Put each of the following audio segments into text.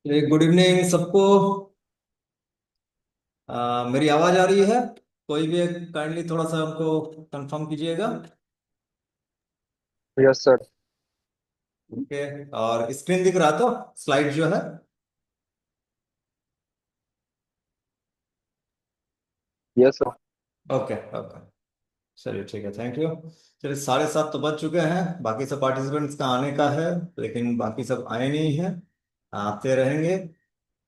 Good evening सबको। मेरी आवाज आ रही है? कोई भी काइंडली थोड़ा सा हमको कंफर्म कीजिएगा। Yes sir. ओके। और स्क्रीन दिख रहा तो स्लाइड जो है। Yes sir. Okay okay. चलिए ठीक है, थैंक यू। चलिए 7:30 तो बज चुके हैं, बाकी सब पार्टिसिपेंट्स का आने का है, लेकिन बाकी सब आए नहीं हैं। आते रहेंगे।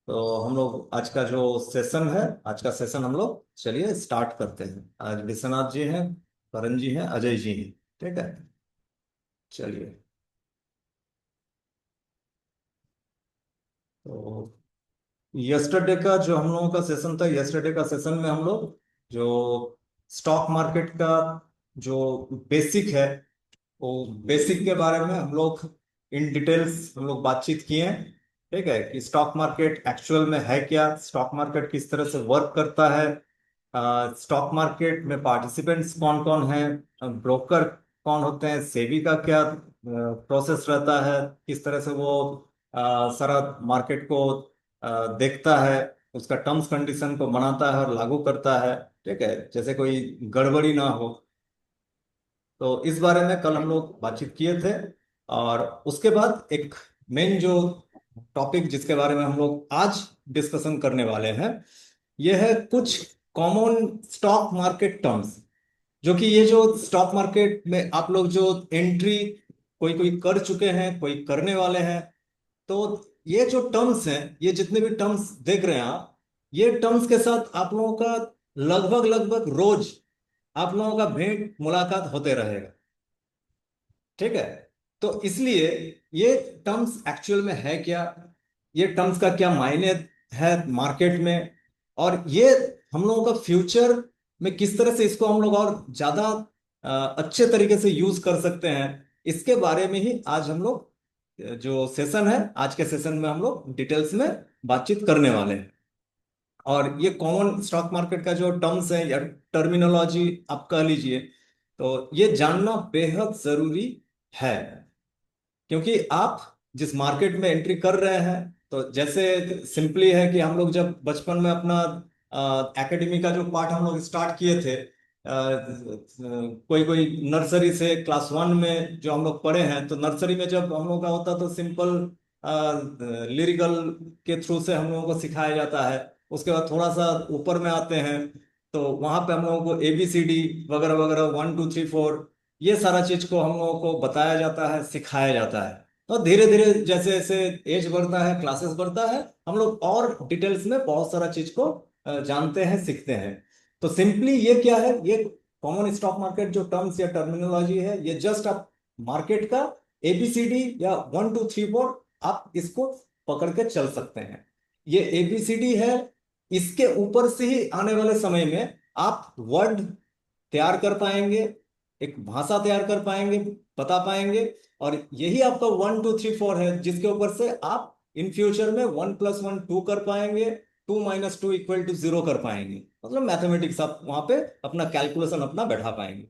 तो हम लोग आज का जो सेशन है, आज का सेशन हम लोग चलिए स्टार्ट करते हैं। आज विश्वनाथ जी हैं, करण जी हैं, अजय जी हैं। ठीक है, चलिए। तो यस्टरडे का जो हम लोगों का सेशन था, यस्टरडे का सेशन में हम लोग जो स्टॉक मार्केट का जो बेसिक है, वो बेसिक के बारे में हम लोग इन डिटेल्स हम लोग बातचीत किए हैं। ठीक है, कि स्टॉक मार्केट एक्चुअल में है क्या, स्टॉक मार्केट किस तरह से वर्क करता है, स्टॉक मार्केट में पार्टिसिपेंट्स कौन कौन हैं, ब्रोकर कौन होते हैं, सेबी का क्या प्रोसेस रहता है, किस तरह से वो सारा मार्केट को देखता है, उसका टर्म्स कंडीशन को बनाता है और लागू करता है। ठीक है, जैसे कोई गड़बड़ी ना हो। तो इस बारे में कल हम लोग बातचीत किए थे। और उसके बाद एक मेन जो टॉपिक जिसके बारे में हम लोग आज डिस्कशन करने वाले हैं, यह है कुछ कॉमन स्टॉक मार्केट टर्म्स, जो कि ये जो स्टॉक मार्केट में आप लोग जो एंट्री कोई कोई कर चुके हैं, कोई करने वाले हैं। तो ये जो टर्म्स हैं, ये जितने भी टर्म्स देख रहे हैं आप, ये टर्म्स के साथ आप लोगों का लगभग लगभग रोज आप लोगों का भेंट मुलाकात होते रहेगा। ठीक है। तो इसलिए ये टर्म्स एक्चुअल में है क्या, ये टर्म्स का क्या मायने है मार्केट में, और ये हम लोगों का फ्यूचर में किस तरह से इसको हम लोग और ज्यादा अच्छे तरीके से यूज कर सकते हैं, इसके बारे में ही आज हम लोग जो सेशन है, आज के सेशन में हम लोग डिटेल्स में बातचीत करने वाले हैं। और ये कॉमन स्टॉक मार्केट का जो टर्म्स है या टर्मिनोलॉजी आप कह लीजिए, तो ये जानना बेहद जरूरी है। क्योंकि आप जिस मार्केट में एंट्री कर रहे हैं, तो जैसे सिंपली है कि हम लोग जब बचपन में अपना एकेडमी का जो पार्ट हम लोग स्टार्ट किए थे, कोई कोई नर्सरी से क्लास 1 में जो हम लोग पढ़े हैं, तो नर्सरी में जब हम लोग का होता तो सिंपल लिरिकल के थ्रू से हम लोगों को सिखाया जाता है। उसके बाद थोड़ा सा ऊपर में आते हैं, तो वहां पे हम लोगों को ABCD वगैरह वगैरह 1 2 3 4, ये सारा चीज को हम लोगों को बताया जाता है, सिखाया जाता है। तो धीरे धीरे जैसे जैसे एज बढ़ता है, क्लासेस बढ़ता है, हम लोग और डिटेल्स में बहुत सारा चीज को जानते हैं, सीखते हैं। तो सिंपली ये क्या है, ये कॉमन स्टॉक मार्केट जो टर्म्स या टर्मिनोलॉजी है, ये जस्ट आप मार्केट का ABCD या 1 2 3 4 आप इसको पकड़ के चल सकते हैं। ये ABCD है। इसके ऊपर से ही आने वाले समय में आप वर्ड तैयार कर पाएंगे, एक भाषा तैयार कर पाएंगे, बता पाएंगे। और यही आपका 1 2 3 4 है, जिसके ऊपर से आप इन फ्यूचर में 1 + 1 2 कर पाएंगे, 2 - 2 = 0 कर पाएंगे। मतलब मैथमेटिक्स आप वहां पे अपना कैलकुलेशन अपना बैठा पाएंगे।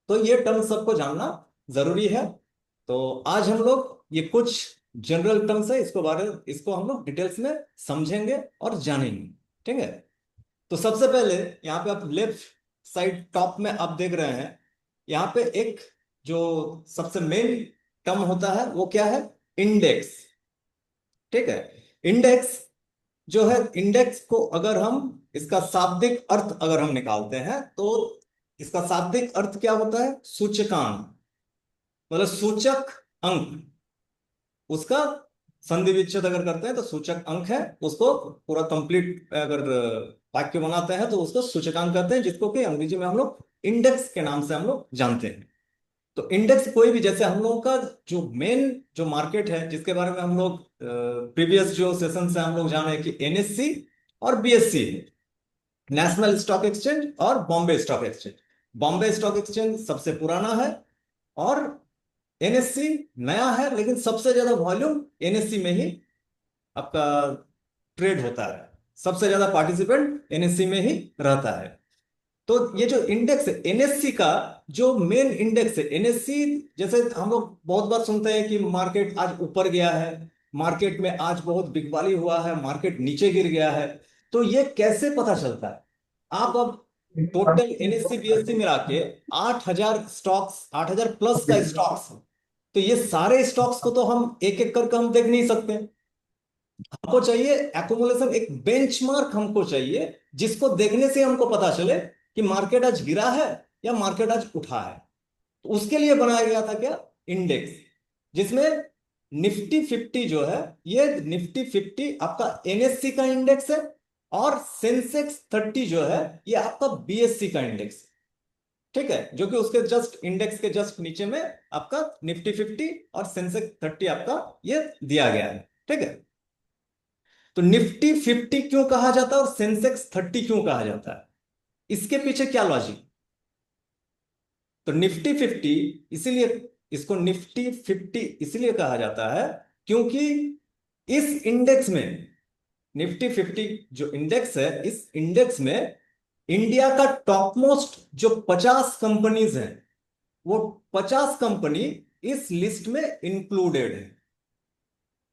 तो ये टर्म सबको जानना जरूरी है। तो आज हम लोग ये कुछ जनरल टर्म्स है, इसको हम लोग डिटेल्स में समझेंगे और जानेंगे। ठीक है। तो सबसे पहले यहाँ पे आप लेफ्ट साइड टॉप में आप देख रहे हैं, यहाँ पे एक जो सबसे मेन टर्म होता है वो क्या है, इंडेक्स। ठीक है। इंडेक्स जो है, इंडेक्स को अगर हम इसका शाब्दिक अर्थ अगर हम निकालते हैं, तो इसका शाब्दिक अर्थ क्या होता है, सूचकांक। मतलब सूचक अंक, उसका संधि विच्छेद अगर करते हैं तो सूचक अंक है, उसको पूरा कंप्लीट अगर वाक्य बनाते हैं तो उसको सूचकांक कहते हैं, जिसको कि अंग्रेजी में हम लोग इंडेक्स के नाम से हम लोग जानते हैं। तो इंडेक्स कोई भी, जैसे हम लोगों का जो मेन जो मार्केट है, जिसके बारे में हम लोग प्रीवियस जो सेशन से हम लोग जाने कि NSE और BSE, नेशनल स्टॉक एक्सचेंज और Bombay stock exchange. Bombay stock exchange सबसे पुराना है, और NSE नया है, लेकिन सबसे ज्यादा वॉल्यूम NSE में ही आपका ट्रेड होता है। सबसे ज्यादा पार्टिसिपेंट NSE में ही रहता है। तो ये जो इंडेक्स है NSE का, जो मेन इंडेक्स है NSE, जैसे हम लोग बहुत बार सुनते हैं कि मार्केट आज ऊपर गया है, मार्केट में आज बहुत बिकवाली हुआ है, मार्केट नीचे गिर गया है। तो ये कैसे पता चलता है? आप अब टोटल एनएससी बीएससी मिला के 8,000 स्टॉक्स, 8,000 प्लस का स्टॉक्स, तो ये सारे स्टॉक्स को तो हम एक एक करके हम देख नहीं सकते। हमको चाहिए एकुमुलेशन, एक बेंचमार्क हमको चाहिए, जिसको देखने से हमको पता चले कि मार्केट आज गिरा है या मार्केट आज उठा है। तो उसके लिए बनाया गया था क्या, इंडेक्स, जिसमें निफ्टी 50 जो है, ये निफ्टी 50 आपका एनएससी का इंडेक्स है, और सेंसेक्स 30 जो है ये आपका बीएससी का इंडेक्स है। ठीक है, जो कि उसके जस्ट इंडेक्स के जस्ट नीचे में आपका निफ्टी 50 और सेंसेक्स 30 आपका ये दिया गया है। ठीक है, तो निफ्टी 50 क्यों कहा जाता है और सेंसेक्स 30 क्यों कहा जाता है, इसके पीछे क्या लॉजिक? तो निफ्टी 50 इसीलिए, इसको निफ्टी 50 इसलिए कहा जाता है क्योंकि इस इंडेक्स में, निफ्टी 50 जो इंडेक्स है, इस इंडेक्स में इंडिया का टॉप मोस्ट जो 50 कंपनीज हैं, वो 50 कंपनी इस लिस्ट में इंक्लूडेड है।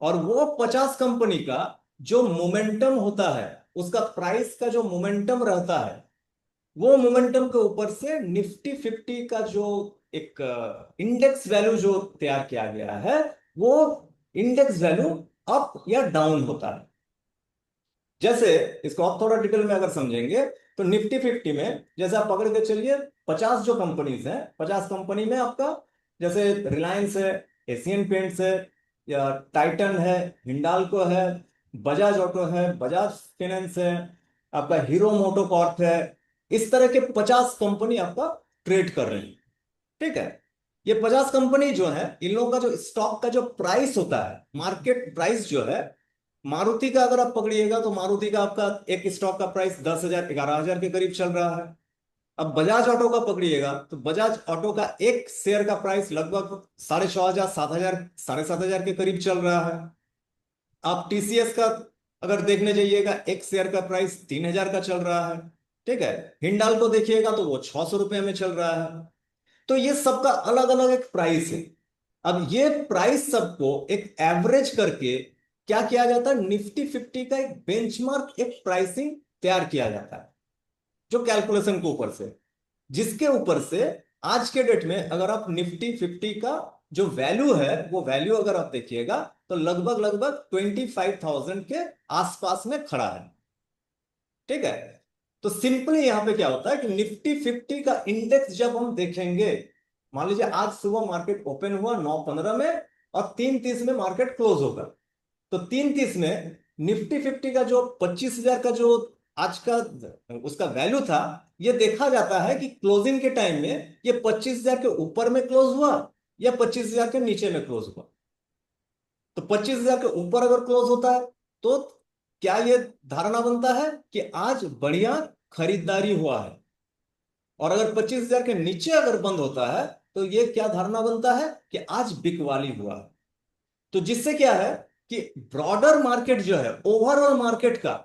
और वो 50 कंपनी का जो मोमेंटम होता है, उसका प्राइस का जो मोमेंटम रहता है, वो मोमेंटम के ऊपर से निफ्टी 50 का जो एक इंडेक्स वैल्यू जो तैयार किया गया है, वो इंडेक्स वैल्यू अप या डाउन होता है। जैसे इसको आप थोड़ा डिटेल में अगर समझेंगे, तो निफ्टी 50 में जैसे आप पकड़ के चलिए, 50 जो कंपनीज हैं, 50 कंपनी में आपका जैसे रिलायंस है, एशियन पेंट्स है, या टाइटन है, हिंडाल्को है, बजाज ऑटो है, बजाज फाइनेंस है, आपका हीरो मोटोकॉर्प है, इस तरह के 50 कंपनी आपका ट्रेड कर रही है। ठीक है, ये 50 कंपनी जो है, इन लोगों का जो स्टॉक का जो प्राइस होता है, मार्केट प्राइस जो है, मारुति का अगर आप पकड़िएगा तो मारुति का आपका एक स्टॉक का प्राइस 10,000 11,000 के करीब चल रहा है। अब बजाज ऑटो का पकड़िएगा तो बजाज ऑटो का एक शेयर का प्राइस लगभग 6,500 7,000 7,500 के करीब चल रहा है। आप टीसीएस का अगर देखने जाइएगा, एक शेयर का प्राइस 3,000 का चल रहा है। ठीक है, हिंडाल्को देखिएगा तो वो 600 रुपये में चल रहा है। तो ये सबका अलग अलग एक प्राइस है। अब ये प्राइस सबको एक एवरेज करके क्या किया जाता है, निफ्टी 50 का एक बेंचमार्क, एक प्राइसिंग तैयार किया जाता है, जो कैलकुलेशन के ऊपर से, जिसके ऊपर से आज के डेट में अगर आप निफ्टी 50 का जो वैल्यू है, वो वैल्यू अगर आप देखिएगा तो लगभग लगभग 25,000 के आसपास में खड़ा है। ठीक है, तो सिंपली यहां पे क्या होता है कि निफ्टी 50 का इंडेक्स जब हम देखेंगे, मान लीजिए आज सुबह मार्केट ओपन हुआ 9:15 में, और 3:30 में मार्केट क्लोज होगा, तो 3:30 में निफ्टी 50 का जो 25,000 का जो आज का उसका वैल्यू था, ये देखा जाता है कि क्लोजिंग के टाइम में ये 25,000 के ऊपर में क्लोज हुआ या 25,000 के नीचे में क्लोज हुआ। तो 25,000 के ऊपर अगर क्लोज होता है तो क्या ये धारणा बनता है कि आज बढ़िया खरीदारी हुआ है, और अगर 25,000 के नीचे अगर बंद होता है तो ये क्या धारणा बनता है कि आज बिकवाली हुआ है। तो जिससे क्या है कि ब्रॉडर मार्केट जो है, ओवरऑल मार्केट का,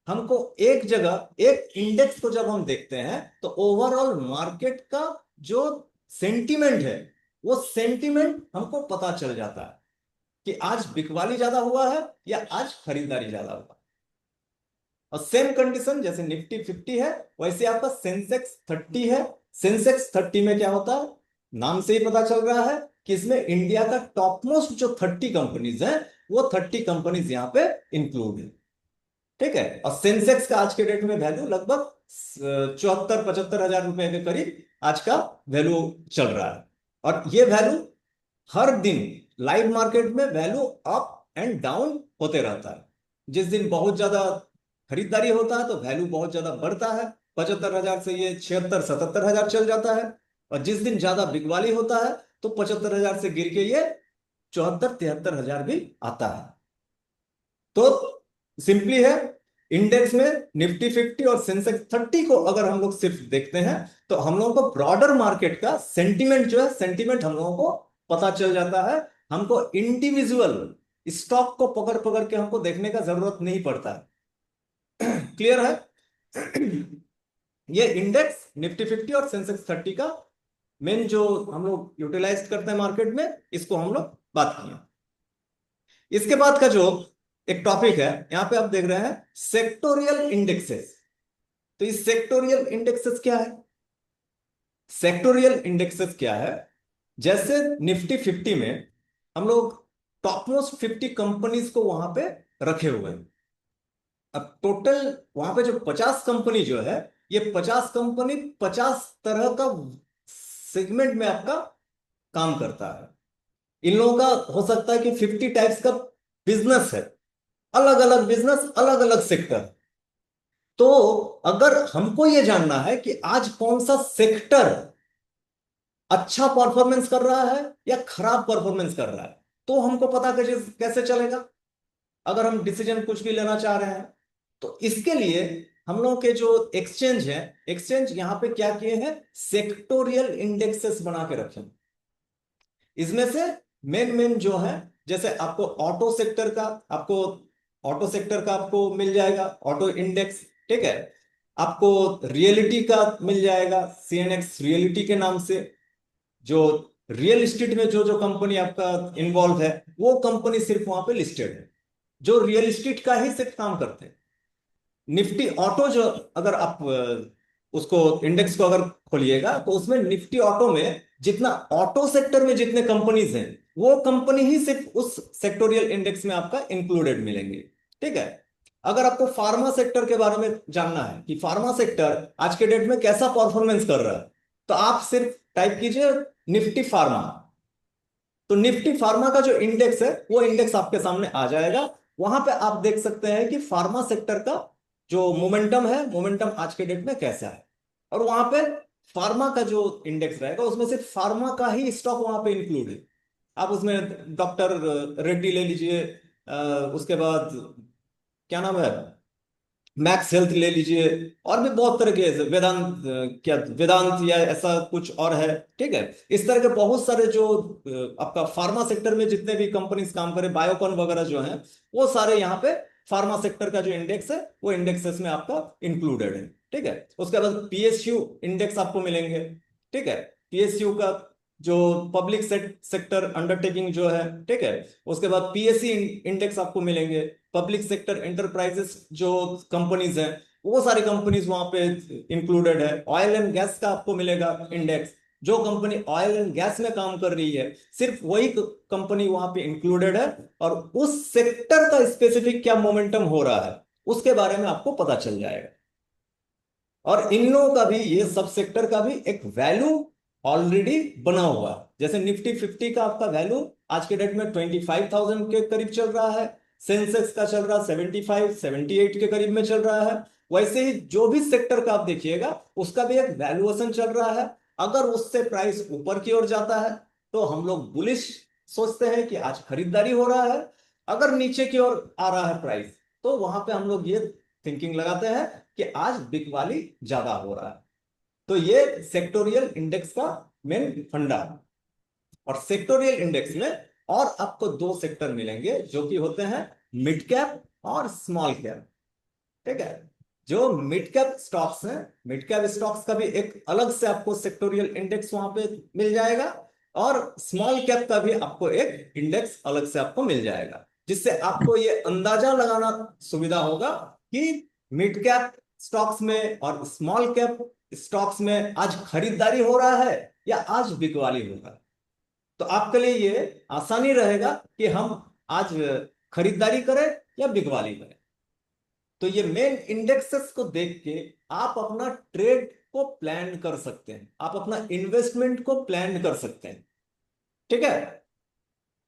हमको एक जगह एक इंडेक्स को जब हम देखते हैं तो ओवरऑल मार्केट का जो सेंटीमेंट है, वो सेंटीमेंट हमको पता चल जाता है कि आज बिकवाली ज्यादा हुआ है या आज खरीदारी ज्यादा हुआ है। और सेम कंडीशन जैसे निफ्टी 50 है, वैसे आपका सेंसेक्स 30 है। सेंसेक्स 30 में क्या होता है, नाम से ही पता चल रहा है कि इसमें इंडिया का टॉप मोस्ट जो 30 कंपनीज हैं, वो 30 कंपनीज यहां पे इंक्लूड है। ठीक है, और सेंसेक्स का आज के डेट में वैल्यू लगभग 74-75 हजार रुपए के करीब आज का वैल्यू चल रहा है। और ये वैल्यू हर दिन लाइव मार्केट में वैल्यू अप एंड डाउन होते रहता है। जिस दिन बहुत ज्यादा खरीदारी होता है तो वैल्यू बहुत ज्यादा बढ़ता है, 75,000 से ये 76-77 हजार चल जाता है। और जिस दिन ज्यादा बिकवाली होता है तो 75,000 से गिर के ये 74-73 हजार भी आता है। तो सिंपली है, इंडेक्स में निफ्टी 50 और सेंसेक्स 30 को अगर हम लोग सिर्फ देखते हैं तो हम लोगों को ब्रॉडर मार्केट का सेंटीमेंट जो है, सेंटीमेंट हम लोगों को पता चल जाता है। हमको इंडिविजुअल स्टॉक को पकड़ पकड़ के हमको देखने का जरूरत नहीं पड़ता है। क्लियर है? ये इंडेक्स निफ्टी 50 और सेंसेक्स 30 का मेन जो हम लोग यूटिलाइज करते हैं मार्केट में, इसको हम लोग बात किए। इसके बाद का जो एक टॉपिक है, यहां पे आप देख रहे हैं सेक्टोरियल इंडेक्सेस। तो इस सेक्टोरियल इंडेक्सेस क्या है? सेक्टोरियल इंडेक्सेस क्या है? जैसे निफ्टी 50 में हम लोग टॉप मोस्ट 50 कंपनीज को वहां पे रखे हुए हैं। अब टोटल वहां पे जो 50 कंपनी जो है, ये 50 कंपनी 50 तरह का सेगमेंट में आपका काम करता है। इन लोगों का हो सकता है कि 50 टाइप्स का बिजनेस है, अलग अलग बिजनेस, अलग अलग सेक्टर। तो अगर हमको ये जानना है कि आज कौन सा सेक्टर अच्छा परफॉर्मेंस कर रहा है या खराब परफॉर्मेंस कर रहा है, तो हमको पता कैसे कैसे चलेगा अगर हम डिसीजन कुछ भी लेना चाह रहे हैं। तो इसके लिए हम लोगों के जो एक्सचेंज है, एक्सचेंज यहां पे क्या किए हैं, सेक्टोरियल इंडेक्सेस बना के रखे हैं। इसमें से मेन मेन जो है, जैसे आपको ऑटो सेक्टर का, आपको मिल जाएगा ऑटो इंडेक्स, ठीक है। आपको रियलिटी का मिल जाएगा, सीएनएक्स रियलिटी के नाम से। जो रियल एस्टेट में जो जो कंपनी आपका इन्वॉल्व है, वो कंपनी सिर्फ वहां पे लिस्टेड है, जो रियल एस्टेट का ही सिर्फ काम करते हैं। निफ्टी ऑटो जो, अगर आप उसको इंडेक्स को अगर खोलिएगा, तो उसमें निफ्टी ऑटो में जितना ऑटो सेक्टर में जितने कंपनीज हैं, वो कंपनी ही सिर्फ उस सेक्टोरियल इंडेक्स में आपका इंक्लूडेड मिलेंगे, ठीक है। अगर आपको फार्मा सेक्टर के बारे में जानना है कि फार्मा सेक्टर आज के डेट में कैसा परफॉर्मेंस कर रहा है, तो आप सिर्फ टाइप कीजिए निफ्टी फार्मा। तो निफ्टी फार्मा का जो इंडेक्स है, वो इंडेक्स आपके सामने आ जाएगा। वहां पे आप देख सकते हैं कि फार्मा सेक्टर का जो मोमेंटम है, मोमेंटम आज के डेट में कैसा है। और वहां पे फार्मा का जो इंडेक्स रहेगा, उसमें सिर्फ फार्मा का ही स्टॉक वहां पे इंक्लूड है। आप उसमें डॉक्टर रेड्डी ले लीजिए, उसके बाद क्या नाम है, मैक्स हेल्थ ले लीजिए, और भी बहुत तरह के वेदांत, क्या वेदांत या ऐसा कुछ और है, ठीक है। इस तरह के बहुत सारे जो आपका फार्मा सेक्टर में जितने भी कंपनीज काम करे, बायोकॉन वगैरह जो है, वो सारे यहाँ पे फार्मा सेक्टर का जो इंडेक्स है, वो इंडेक्सेस में आपका इंक्लूडेड है, ठीक है। उसके बाद पीएसयू इंडेक्स आपको मिलेंगे, ठीक है। पीएसयू का जो पब्लिक सेक्टर अंडरटेकिंग जो है, ठीक है। उसके बाद पीएससी इंडेक्स आपको मिलेंगे। पब्लिक सेक्टर एंटरप्राइजेस जो कंपनीज हैं, वो सारी कंपनीज वहां पे इंक्लूडेड है। ऑयल एंड गैस का आपको मिलेगा इंडेक्स। जो कंपनी ऑयल एंड गैस में काम कर रही है, सिर्फ वही कंपनी वहां पे इंक्लूडेड है, और उस सेक्टर का स्पेसिफिक क्या मोमेंटम हो रहा है, उसके बारे में आपको पता चल जाएगा। और इन लोगों का भी, ये सब सेक्टर का भी एक वैल्यू ऑलरेडी बना हुआ है। जैसे निफ्टी 50 का आपका वैल्यू आज के डेट में 25,000 के करीब चल रहा है। सेंसेक्स का चल रहा है 75 78 के करीब में चल रहा है। वैसे ही जो भी सेक्टर का आप देखिएगा, उसका भी एक वैल्यूएशन चल रहा है। अगर उससे प्राइस ऊपर की ओर जाता है, तो हम लोग बुलिश सोचते हैं कि आज खरीदारी हो रहा है। अगर नीचे की ओर आ रहा है प्राइस, तो वहां पे हम लोग ये थिंकिंग लगाते हैं कि आज बिकवाली ज्यादा हो रहा है। तो ये सेक्टोरियल इंडेक्स का मेन फंडा है। और सेक्टोरियल इंडेक्स में और आपको दो सेक्टर मिलेंगे, जो कि होते हैं मिड कैप और स्मॉल कैप, ठीक है। जो मिड कैप स्टॉक्स हैं, मिड कैप स्टॉक्स का भी एक अलग से आपको सेक्टोरियल इंडेक्स वहां पे मिल जाएगा। और स्मॉल कैप का भी आपको एक इंडेक्स अलग से आपको मिल जाएगा, जिससे आपको ये अंदाजा लगाना सुविधा होगा कि मिड कैप स्टॉक्स में और स्मॉल कैप स्टॉक्स में आज खरीदारी हो रहा है या आज बिकवाली हो रहा है। तो आपके लिए ये आसानी रहेगा कि हम आज खरीदारी करें या बिकवाली करें। तो ये मेन इंडेक्सेस को देख के आप अपना ट्रेड को प्लान कर सकते हैं, आप अपना इन्वेस्टमेंट को प्लान कर सकते हैं, ठीक है।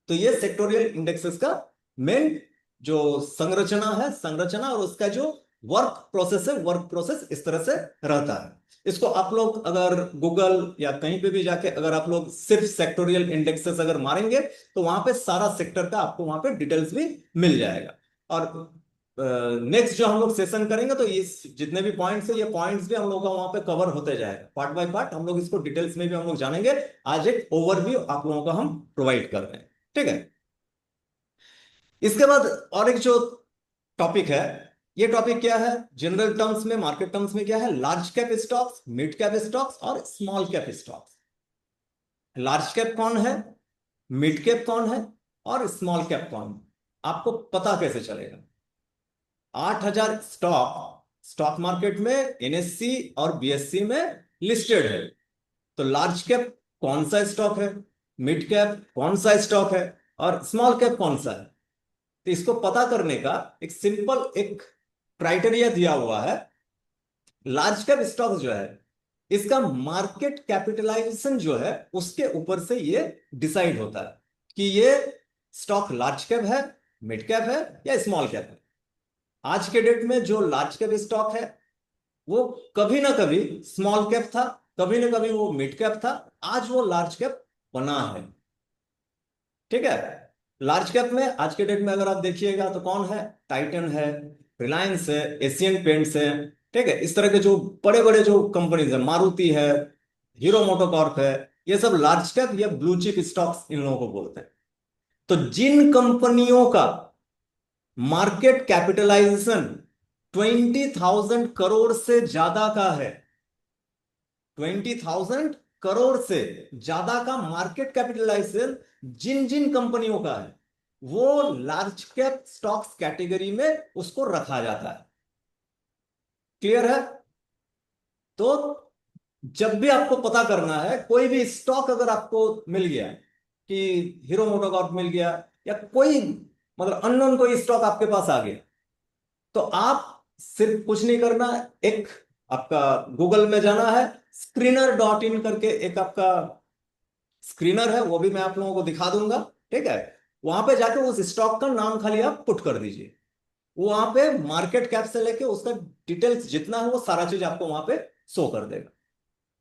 तो ये सेक्टोरियल इंडेक्सेस का मेन जो संरचना है, संरचना और उसका जो वर्क प्रोसेस है, वर्क प्रोसेस इस तरह से रहता है। इसको आप लोग अगर गूगल या कहीं पे भी जाके अगर आप लोग सिर्फ सेक्टोरियल इंडेक्सेस अगर मारेंगे, तो वहां पे सारा सेक्टर का आपको वहां पे डिटेल्स भी मिल जाएगा। और नेक्स्ट जो हम लोग सेशन करेंगे, तो इस जितने भी पॉइंट्स है, ये पॉइंट्स भी हम लोग का वहां पे कवर होते जाएगा, पार्ट बाय पार्ट हम लोग इसको डिटेल्स में भी हम लोग जानेंगे। आज एक ओवरव्यू आप लोगों का हम प्रोवाइड कर रहे हैं, ठीक है। इसके बाद और एक जो टॉपिक है, ये टॉपिक क्या है, जनरल टर्म्स में, मार्केट टर्म्स में क्या है, large cap stocks, mid cap stocks और small cap stocks. Large cap कौन है, मिड कैप कौन है और स्मॉल कैप कौन है। आपको पता कैसे चलेगा? 8,000 स्टॉक स्टॉक मार्केट में एनएससी और बीएससी में लिस्टेड है। तो लार्ज कैप कौन सा स्टॉक है, मिड कैप कौन सा स्टॉक है, और स्मॉल कैप कौन सा है? तो इसको पता करने का एक सिंपल एक क्राइटेरिया दिया हुआ है। लार्ज कैप स्टॉक जो है, इसका मार्केट कैपिटलाइजेशन जो है उसके ऊपर से ये डिसाइड होता है कि ये स्टॉक लार्ज कैप है, मिड कैप है या स्मॉल कैप है। आज के डेट में जो लार्ज कैप स्टॉक है वो कभी ना कभी स्मॉल कैप था, कभी ना कभी वो मिड कैप था, आज वो लार्ज कैप बना है। ठीक है। लार्ज कैप में आज के डेट में अगर आप देखिएगा तो कौन है? टाइटन है, रिलायंस है, एशियन पेंट्स है। ठीक है, इस तरह के जो बड़े बड़े जो कंपनीज है, मारुति है, हीरो मोटोकॉर्प है, ये सब लार्ज कैप या ब्लू चिप स्टॉक्स इन लोगों को बोलते हैं। तो जिन कंपनियों का मार्केट कैपिटलाइजेशन 20,000 करोड़ से ज्यादा का है, 20,000 करोड़ से ज्यादा का मार्केट कैपिटलाइजेशन जिन जिन कंपनियों का है, वो लार्ज कैप स्टॉक्स कैटेगरी में उसको रखा जाता है। क्लियर है? तो जब भी आपको पता करना है, कोई भी स्टॉक अगर आपको मिल गया कि हीरो मोटोकॉर्प मिल गया या कोई मतलब अननोन कोई स्टॉक आपके पास आ गया, तो आप सिर्फ कुछ नहीं करना, एक आपका गूगल में जाना है, screener.in करके एक आपका स्क्रीनर है, वो भी मैं आप लोगों को दिखा दूंगा। ठीक है, वहां पे जाके उस स्टॉक का नाम खाली आप पुट कर दीजिए, वो वहां पे मार्केट कैप से लेके उसका डिटेल्स जितना है वो सारा चीज आपको वहां पे शो कर देगा।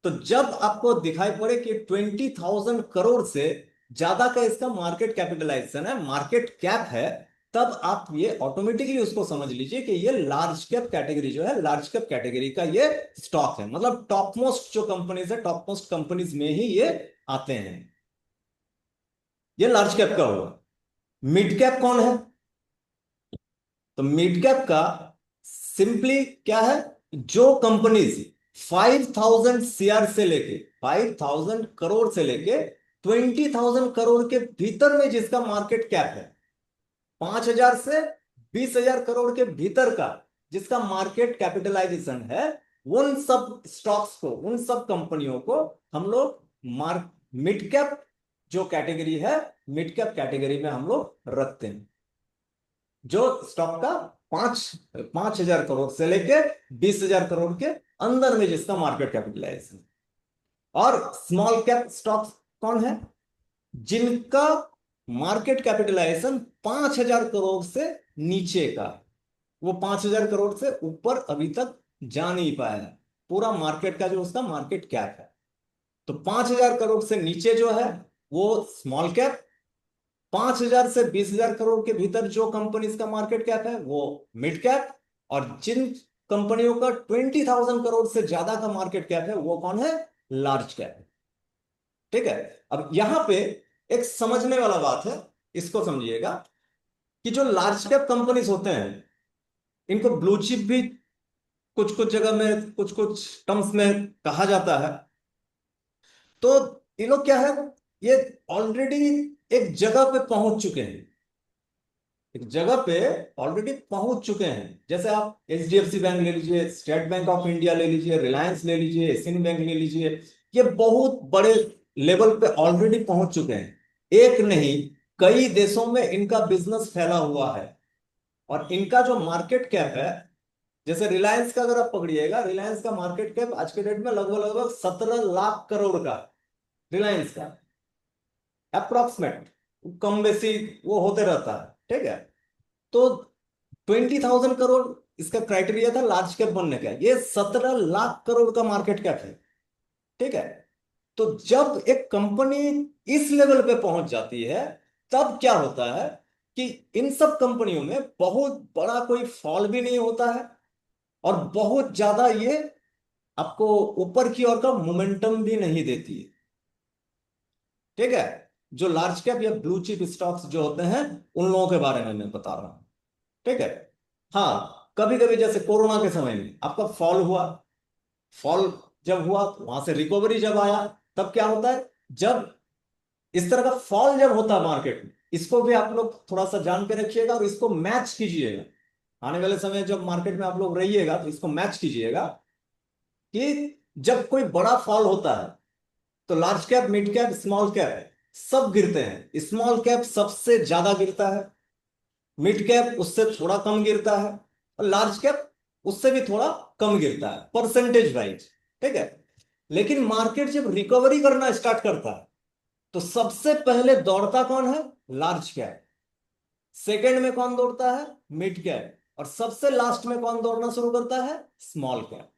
तो जब आपको दिखाई पड़े कि 20,000 करोड़ से ज्यादा का इसका मार्केट कैपिटलाइजेशन है, मार्केट कैप है, तब आप ये ऑटोमेटिकली उसको समझ लीजिए कि ये लार्ज कैप कैटेगरी जो है, लार्ज कैप कैटेगरी का ये स्टॉक है। मतलब टॉप मोस्ट जो कंपनीज है, टॉप मोस्ट कंपनीज में ही ये आते हैं। ये लार्ज कैप का हुआ। मिड कैप कौन है? तो मिड कैप का सिंपली क्या है? जो कंपनीज 5,000 CR से लेके 5,000 करोड़ से लेके 20,000 करोड़ के भीतर में जिसका मार्केट कैप है, 5,000 से 20,000 करोड़ के भीतर का जिसका मार्केट कैपिटलाइजेशन है, उन सब स्टॉक्स को, उन सब कंपनियों को हम लोग मार्क मिड कैप जो कैटेगरी है, मिड कैप कैटेगरी में हम लोग रखते हैं। जो स्टॉक का 5,000 करोड़ से लेके 20,000 करोड़ के अंदर में जिसका मार्केट कैपिटलाइजेशन। और स्मॉल कैप स्टॉक्स कौन है? जिनका मार्केट कैपिटलाइजेशन 5,000 करोड़ से नीचे का, वो 5,000 करोड़ से ऊपर अभी तक जा नहीं पाया है, पूरा मार्केट का जो उसका मार्केट कैप है। तो 5,000 करोड़ से नीचे जो है वो स्मॉल कैप, 5,000 से 20,000 करोड़ के भीतर जो कंपनीज का मार्केट कैप है वो मिड कैप, और जिन कंपनियों का 20,000 करोड़ से ज्यादा का मार्केट कैप है वो कौन है? Large cap. ठीक है। अब यहां पे एक समझने वाला बात है, इसको समझिएगा कि जो लार्ज कैप कंपनीज होते हैं, इनको ब्लू चिप भी कुछ कुछ जगह में कुछ कुछ टर्म्स में कहा जाता है। तो ये लोग क्या है, ये ऑलरेडी एक जगह पे पहुंच चुके हैं, एक जगह पे ऑलरेडी पहुंच चुके हैं। जैसे आप एचडीएफसी बैंक ले लीजिए, स्टेट बैंक ऑफ इंडिया ले लीजिए, रिलायंस ले लीजिए, एशियन बैंक ले लीजिए, ये बहुत बड़े लेवल पे ऑलरेडी पहुंच चुके हैं। एक नहीं, कई देशों में इनका बिजनेस फैला हुआ है, और इनका जो मार्केट कैप है, जैसे रिलायंस का अगर आप पकड़िएगा, रिलायंस का मार्केट कैप आज के डेट में लगभग लगभग 17 लाख करोड़ का, रिलायंस का अप्रोक्सीमेट, कम बेसी वो होते रहता है। ठीक है। तो 20,000 करोड़ इसका क्राइटेरिया था लार्ज कैप बनने का, ये 17 लाख करोड़ का मार्केट कैप है। ठीक है। तो जब एक कंपनी इस लेवल पे पहुंच जाती है, तब क्या होता है कि इन सब कंपनियों में बहुत बड़ा कोई फॉल भी नहीं होता है, और बहुत ज्यादा ये आपको ऊपर की ओर का मोमेंटम भी नहीं देती है। ठीक है। जो लार्ज कैप या ब्लू चिप स्टॉक्स जो होते हैं, उन लोगों के बारे में मैं बता रहा हूं। ठीक है। हाँ, कभी कभी जैसे कोरोना के समय में आपका फॉल हुआ, फॉल जब हुआ तो वहां से रिकवरी जब आया, तब क्या होता है, जब इस तरह का फॉल जब होता है मार्केट में, इसको भी आप लोग थोड़ा सा जान के रखिएगा और इसको मैच कीजिएगा। आने वाले समय जब मार्केट में आप लोग रहिएगा तो इसको मैच कीजिएगा कि जब कोई बड़ा फॉल होता है तो large cap, mid cap, small cap सब गिरते हैं। स्मॉल कैप सबसे ज्यादा गिरता है, मिड कैप उससे थोड़ा कम गिरता है, और लार्ज कैप उससे भी थोड़ा कम गिरता है परसेंटेज वाइज। ठीक है। लेकिन मार्केट जब रिकवरी करना स्टार्ट करता है तो सबसे पहले दौड़ता कौन है? Large cap. सेकंड में कौन दौड़ता है? Mid cap. और सबसे लास्ट में कौन दौड़ना शुरू करता है? Small cap.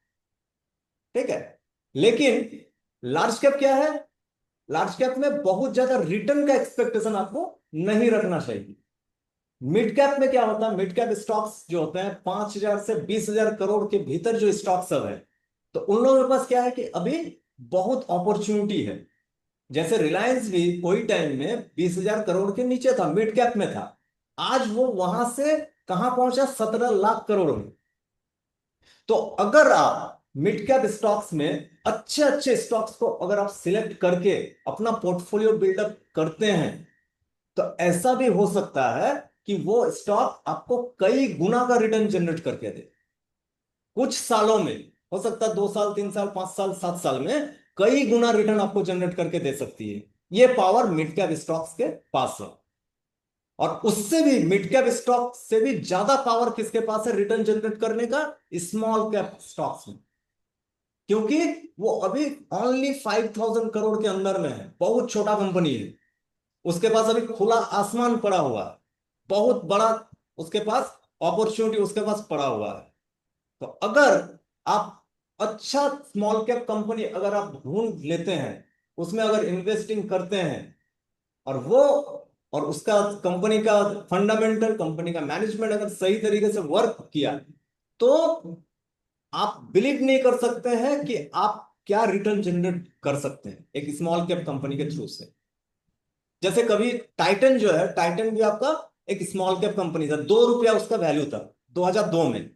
ठीक है। लेकिन लार्ज कैप क्या है? लार्ज कैप में बहुत ज्यादा रिटर्न का एक्सपेक्टेशन आपको नहीं रखना चाहिए। मिड कैप में क्या होता है? मिड कैप स्टॉक्स जो होते हैं 5,000 से 20,000 करोड़ के भीतर जो स्टॉक सब है, तो उन लोगों के पास क्या है कि अभी बहुत अपॉर्चुनिटी है। जैसे रिलायंस भी कोई टाइम में 20,000 करोड़ के नीचे था, मिड कैप में था। आज वो वहां से कहां पहुंचा? 17 लाख करोड़ में। तो अगर आप मिड कैप स्टॉक्स में अच्छे अच्छे स्टॉक्स को अगर आप सिलेक्ट करके अपना पोर्टफोलियो बिल्डअप करते हैं तो ऐसा भी हो सकता है कि वो स्टॉक आपको कई गुना का रिटर्न जनरेट करके दे। कुछ सालों में, हो सकता है 2 साल, 3 साल, 5 साल, 7 साल में कई गुना रिटर्न आपको जनरेट करके दे सकती है। ये पावर मिड कैप स्टॉक्स के पास है। और उससे भी मिड कैप स्टॉक से भी ज्यादा पावर किसके पास है रिटर्न जनरेट करने का? स्मॉल कैप स्टॉक्स में। क्योंकि वो अभी ओनली 5,000 करोड़ के अंदर में है, बहुत छोटा कंपनी है। उसके पास अभी खुला आसमान पड़ा हुआ है, बहुत बड़ा उसके पास अपॉर्चुनिटी उसके पास पड़ा हुआ है। तो अगर आप अच्छा स्मॉल कैप कंपनी अगर आप ढूंढ लेते हैं, उसमें अगर इन्वेस्टिंग करते हैं, और वो और उसका कंपनी का फंडामेंटल, कंपनी का मैनेजमेंट अगर सही तरीके से वर्क किया, तो आप बिलीव नहीं कर सकते हैं कि आप क्या रिटर्न जनरेट कर सकते हैं एक स्मॉल कैप कंपनी के थ्रू से। जैसे कभी टाइटन जो है, टाइटन भी आपका एक स्मॉल कैप कंपनी था, 2 रुपया उसका वैल्यू था 2002 में।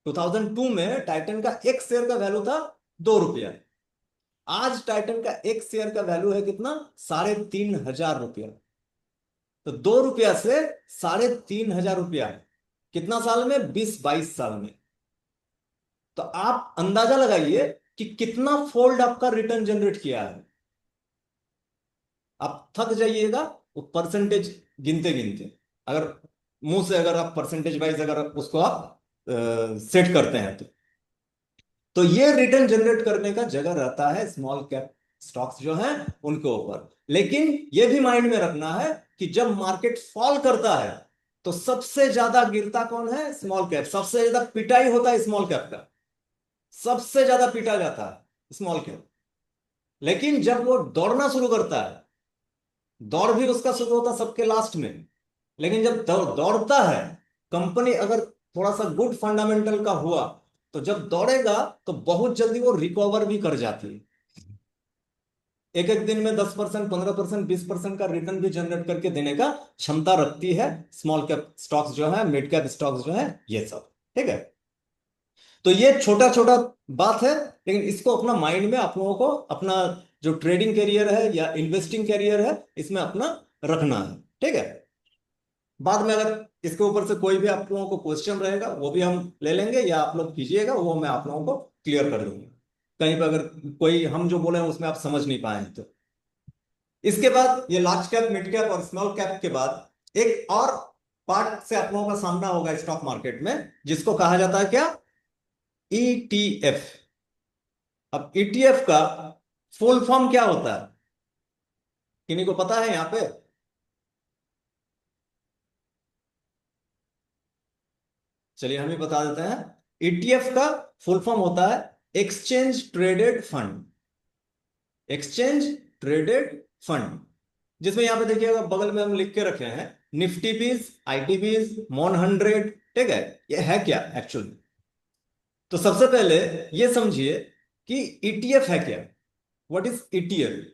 2002 में टाइटन का एक शेयर का वैल्यू था 2 रुपया। आज टाइटन का एक शेयर का वैल्यू है कितना? 3,500 रुपया। तो 2 रुपया से 3,500 रुपया, कितना साल में? 20-22 साल में। तो आप अंदाजा लगाइए कि कितना फोल्ड आपका रिटर्न जनरेट किया है। आप थक जाइएगा वो परसेंटेज गिनते गिनते। अगर मुंह से अगर आप परसेंटेज वाइज अगर उसको आप सेट करते हैं तो ये रिटर्न जनरेट करने का जगह रहता है स्मॉल कैप स्टॉक्स जो हैं उनके ऊपर। लेकिन ये भी माइंड में रखना है कि जब मार्केट फॉल करता है तो सबसे ज्यादा गिरता कौन है? Small cap. सबसे ज्यादा पिटाई होता है स्मॉल कैप का, सबसे ज्यादा पीटा जाता है स्मॉल कैप। लेकिन जब वो दौड़ना शुरू करता है, दौड़ भी उसका शुरू होता है सबके लास्ट में, लेकिन जब दौड़ता है, कंपनी अगर थोड़ा सा गुड फंडामेंटल का हुआ, तो जब दौड़ेगा तो बहुत जल्दी वो रिकवर भी कर जाती है। एक एक दिन में 10%, 15%, 20% का रिटर्न भी जनरेट करके देने का क्षमता रखती है स्मॉल कैप स्टॉक्स जो है, मिड कैप स्टॉक्स जो है, ये सब। ठीक है। तो ये छोटा छोटा बात है, लेकिन इसको अपना माइंड में आप लोगों को अपना जो ट्रेडिंग करियर है या इन्वेस्टिंग करियर है इसमें अपना रखना है। ठीक है। बाद में अगर इसके ऊपर से कोई भी आप लोगों को क्वेश्चन रहेगा वो भी हम ले लेंगे, या आप लोग कीजिएगा, वो मैं आप लोगों को क्लियर कर दूंगा। कहीं पर अगर कोई हम जो बोले हैं उसमें आप समझ नहीं पाए हैं तो। इसके बाद ये लार्ज कैप, मिड कैप और स्मॉल कैप के बाद एक और पार्ट से आप लोगों का सामना होगा स्टॉक मार्केट में, जिसको कहा जाता है क्या? ईटीएफ। अब ईटीएफ का फुल फॉर्म क्या होता है? किन्हीं को पता है यहां पे? चलिए हम ही बता देते हैं। ईटीएफ का फुल फॉर्म होता है exchange traded fund. Exchange traded fund, जिसमें यहां पे देखिएगा बगल में हम लिख के रखे हैं निफ्टी बीज, आईटी बीज, मॉन 100। ठीक है। ये है क्या एक्चुअली? तो सबसे पहले ये समझिए कि ईटीएफ है क्या। What is ETF?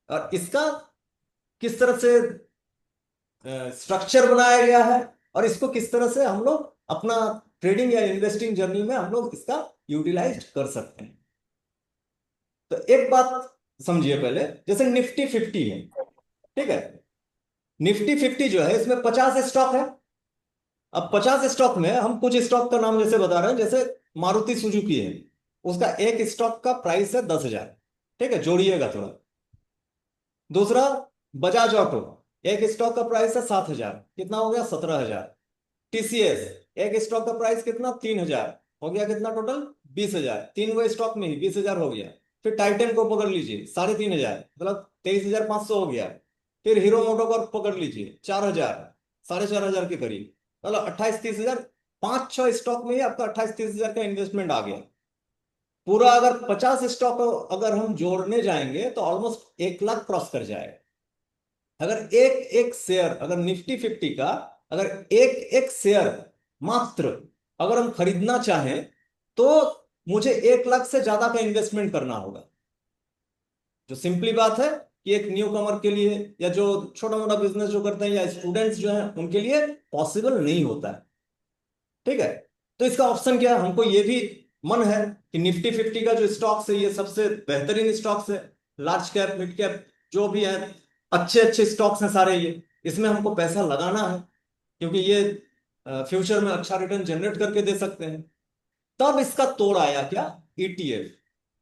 और इसका किस तरह से स्ट्रक्चर बनाया गया है, और इसको किस तरह से हम लोग अपना ट्रेडिंग या इन्वेस्टिंग जर्नी में हम लोग इसका यूटिलाइज कर सकते हैं। तो एक बात समझिए पहले, जैसे निफ्टी 50 है। ठीक है। निफ्टी 50 जो है इसमें 50 स्टॉक है। अब 50 स्टॉक में हम कुछ स्टॉक का नाम जैसे बता रहे हैं, जैसे मारुति सुजुकी है, उसका एक स्टॉक का प्राइस है 10,000। ठीक है, जोड़िएगा थोड़ा। दूसरा, बजाज ऑटो, एक स्टॉक का प्राइस है 7,000, कितना हो गया? 17,000। टीसीएस, एक स्टॉक का प्राइस कितना? 3,000, हो गया कितना टोटल? 20,000। तीन वो स्टॉक में ही 20,000 हो गया। फिर टाइटन को पकड़ लीजिए, 3,500, मतलब 23,500 हो गया। फिर हीरो मोटो को पकड़ लीजिए, 4,000, 4,500 के करीब, मतलब 28-30,000। पांच छह स्टॉक में ही आपका 28-30,000 का इन्वेस्टमेंट आ गया। पूरा अगर 50 स्टॉक अगर हम जोड़ने जाएंगे तो ऑलमोस्ट 1 लाख क्रॉस कर जाएगा। अगर एक एक शेयर, अगर निफ्टी 50 का अगर एक एक शेयर मात्र अगर हम खरीदना चाहें तो मुझे 1 लाख से ज्यादा का इन्वेस्टमेंट करना होगा। जो सिंपली बात है कि एक न्यू कमर के लिए या जो छोटा मोटा बिजनेस जो करते हैं या स्टूडेंट्स जो हैं उनके लिए पॉसिबल नहीं होता है। ठीक है, तो इसका ऑप्शन क्या है? हमको ये भी मन है कि निफ्टी 50 का जो स्टॉक्स है ये सबसे बेहतरीन स्टॉक्स है। लार्ज कैप, मिड कैप जो भी है, अच्छे अच्छे स्टॉक्स हैं सारे ये। इसमें हमको पैसा लगाना है क्योंकि ये फ्यूचर में अच्छा रिटर्न जनरेट करके दे सकते हैं। तब इसका तोड़ आया क्या? ईटीएफ,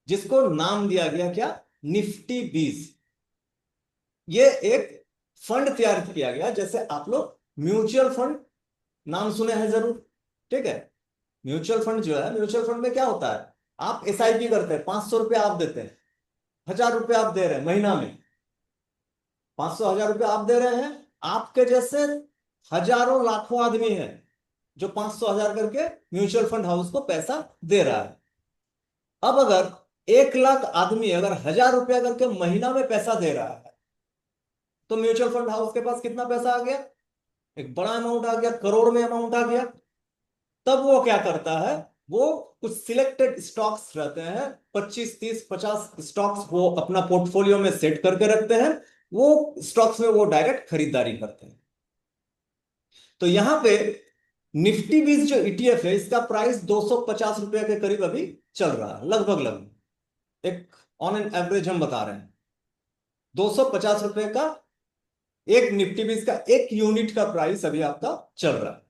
जिसको नाम दिया गया क्या? निफ्टी 20। ये एक फंड तैयार किया गया, जैसे आप लोग म्यूचुअल फंड नाम सुने हैं जरूर। ठीक है, म्यूचुअल फंड जो है, म्यूचुअल फंड में क्या होता है? आप एसआईपी करते हैं, 500 रुपया आप देते हैं, 1,000 रुपया आप दे रहे हैं महीना में, 500 1,000 रुपया आप दे रहे हैं। आपके जैसे हजारों लाखों आदमी हैं जो 500 1,000 करके म्यूचुअल फंड हाउस को पैसा दे रहा है। अब अगर 1 लाख आदमी अगर 1,000 रुपया करके महीना में पैसा दे रहा है तो म्यूचुअल फंड हाउस के पास कितना पैसा आ गया? एक बड़ा अमाउंट आ गया, करोड़ में अमाउंट आ गया। तब वो क्या करता है? वो कुछ सिलेक्टेड स्टॉक्स रहते हैं, 25 30 50 स्टॉक्स वो अपना पोर्टफोलियो में सेट करके रखते हैं। वो स्टॉक्स में वो डायरेक्ट खरीदारी करते हैं। तो यहां पे निफ्टी 20 जो ईटीएफ है इसका प्राइस 250 रुपया के करीब अभी चल रहा है, लगभग लगभग। एक ऑन एन एवरेज हम बता रहे हैं, 250 रुपए का एक निफ्टी 20 का एक यूनिट का प्राइस अभी आपका चल रहा है।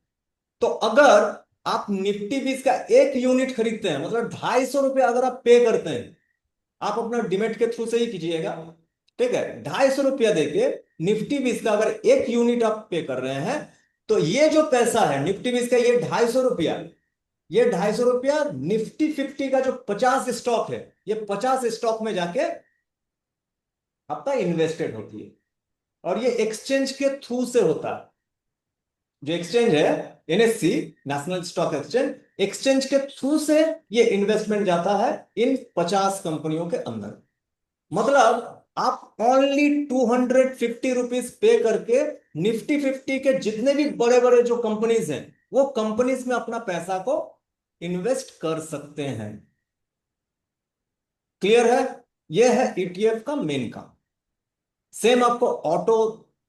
तो अगर आप निफ्टी 20 का एक यूनिट खरीदते हैं, मतलब 250 रुपया अगर आप पे करते हैं, आप अपना डिमेट के थ्रू से ही कीजिएगा। ठीक है, 250 रुपया देके निफ्टी 20 का अगर एक यूनिट आप पे कर रहे हैं तो ये जो पैसा है निफ्टी 20 का, ये 250 रुपया, ये 250 रुपया निफ्टी 50 का जो 50 स्टॉक है, ये 50 स्टॉक में जाके आपका इन्वेस्टेड होती है। और ये एक्सचेंज के थ्रू से होता है। जो एक्सचेंज है, NSC, national stock exchange, exchange के थ्रू से ये इन्वेस्टमेंट जाता है इन 50 कंपनियों के अंदर। मतलब आप ओनली 250 रुपीज पे करके निफ्टी 50 के जितने भी बड़े बड़े जो कंपनीज हैं वो कंपनीज में अपना पैसा को इन्वेस्ट कर सकते हैं। क्लियर है? यह है ईटीएफ का मेन काम। सेम आपको ऑटो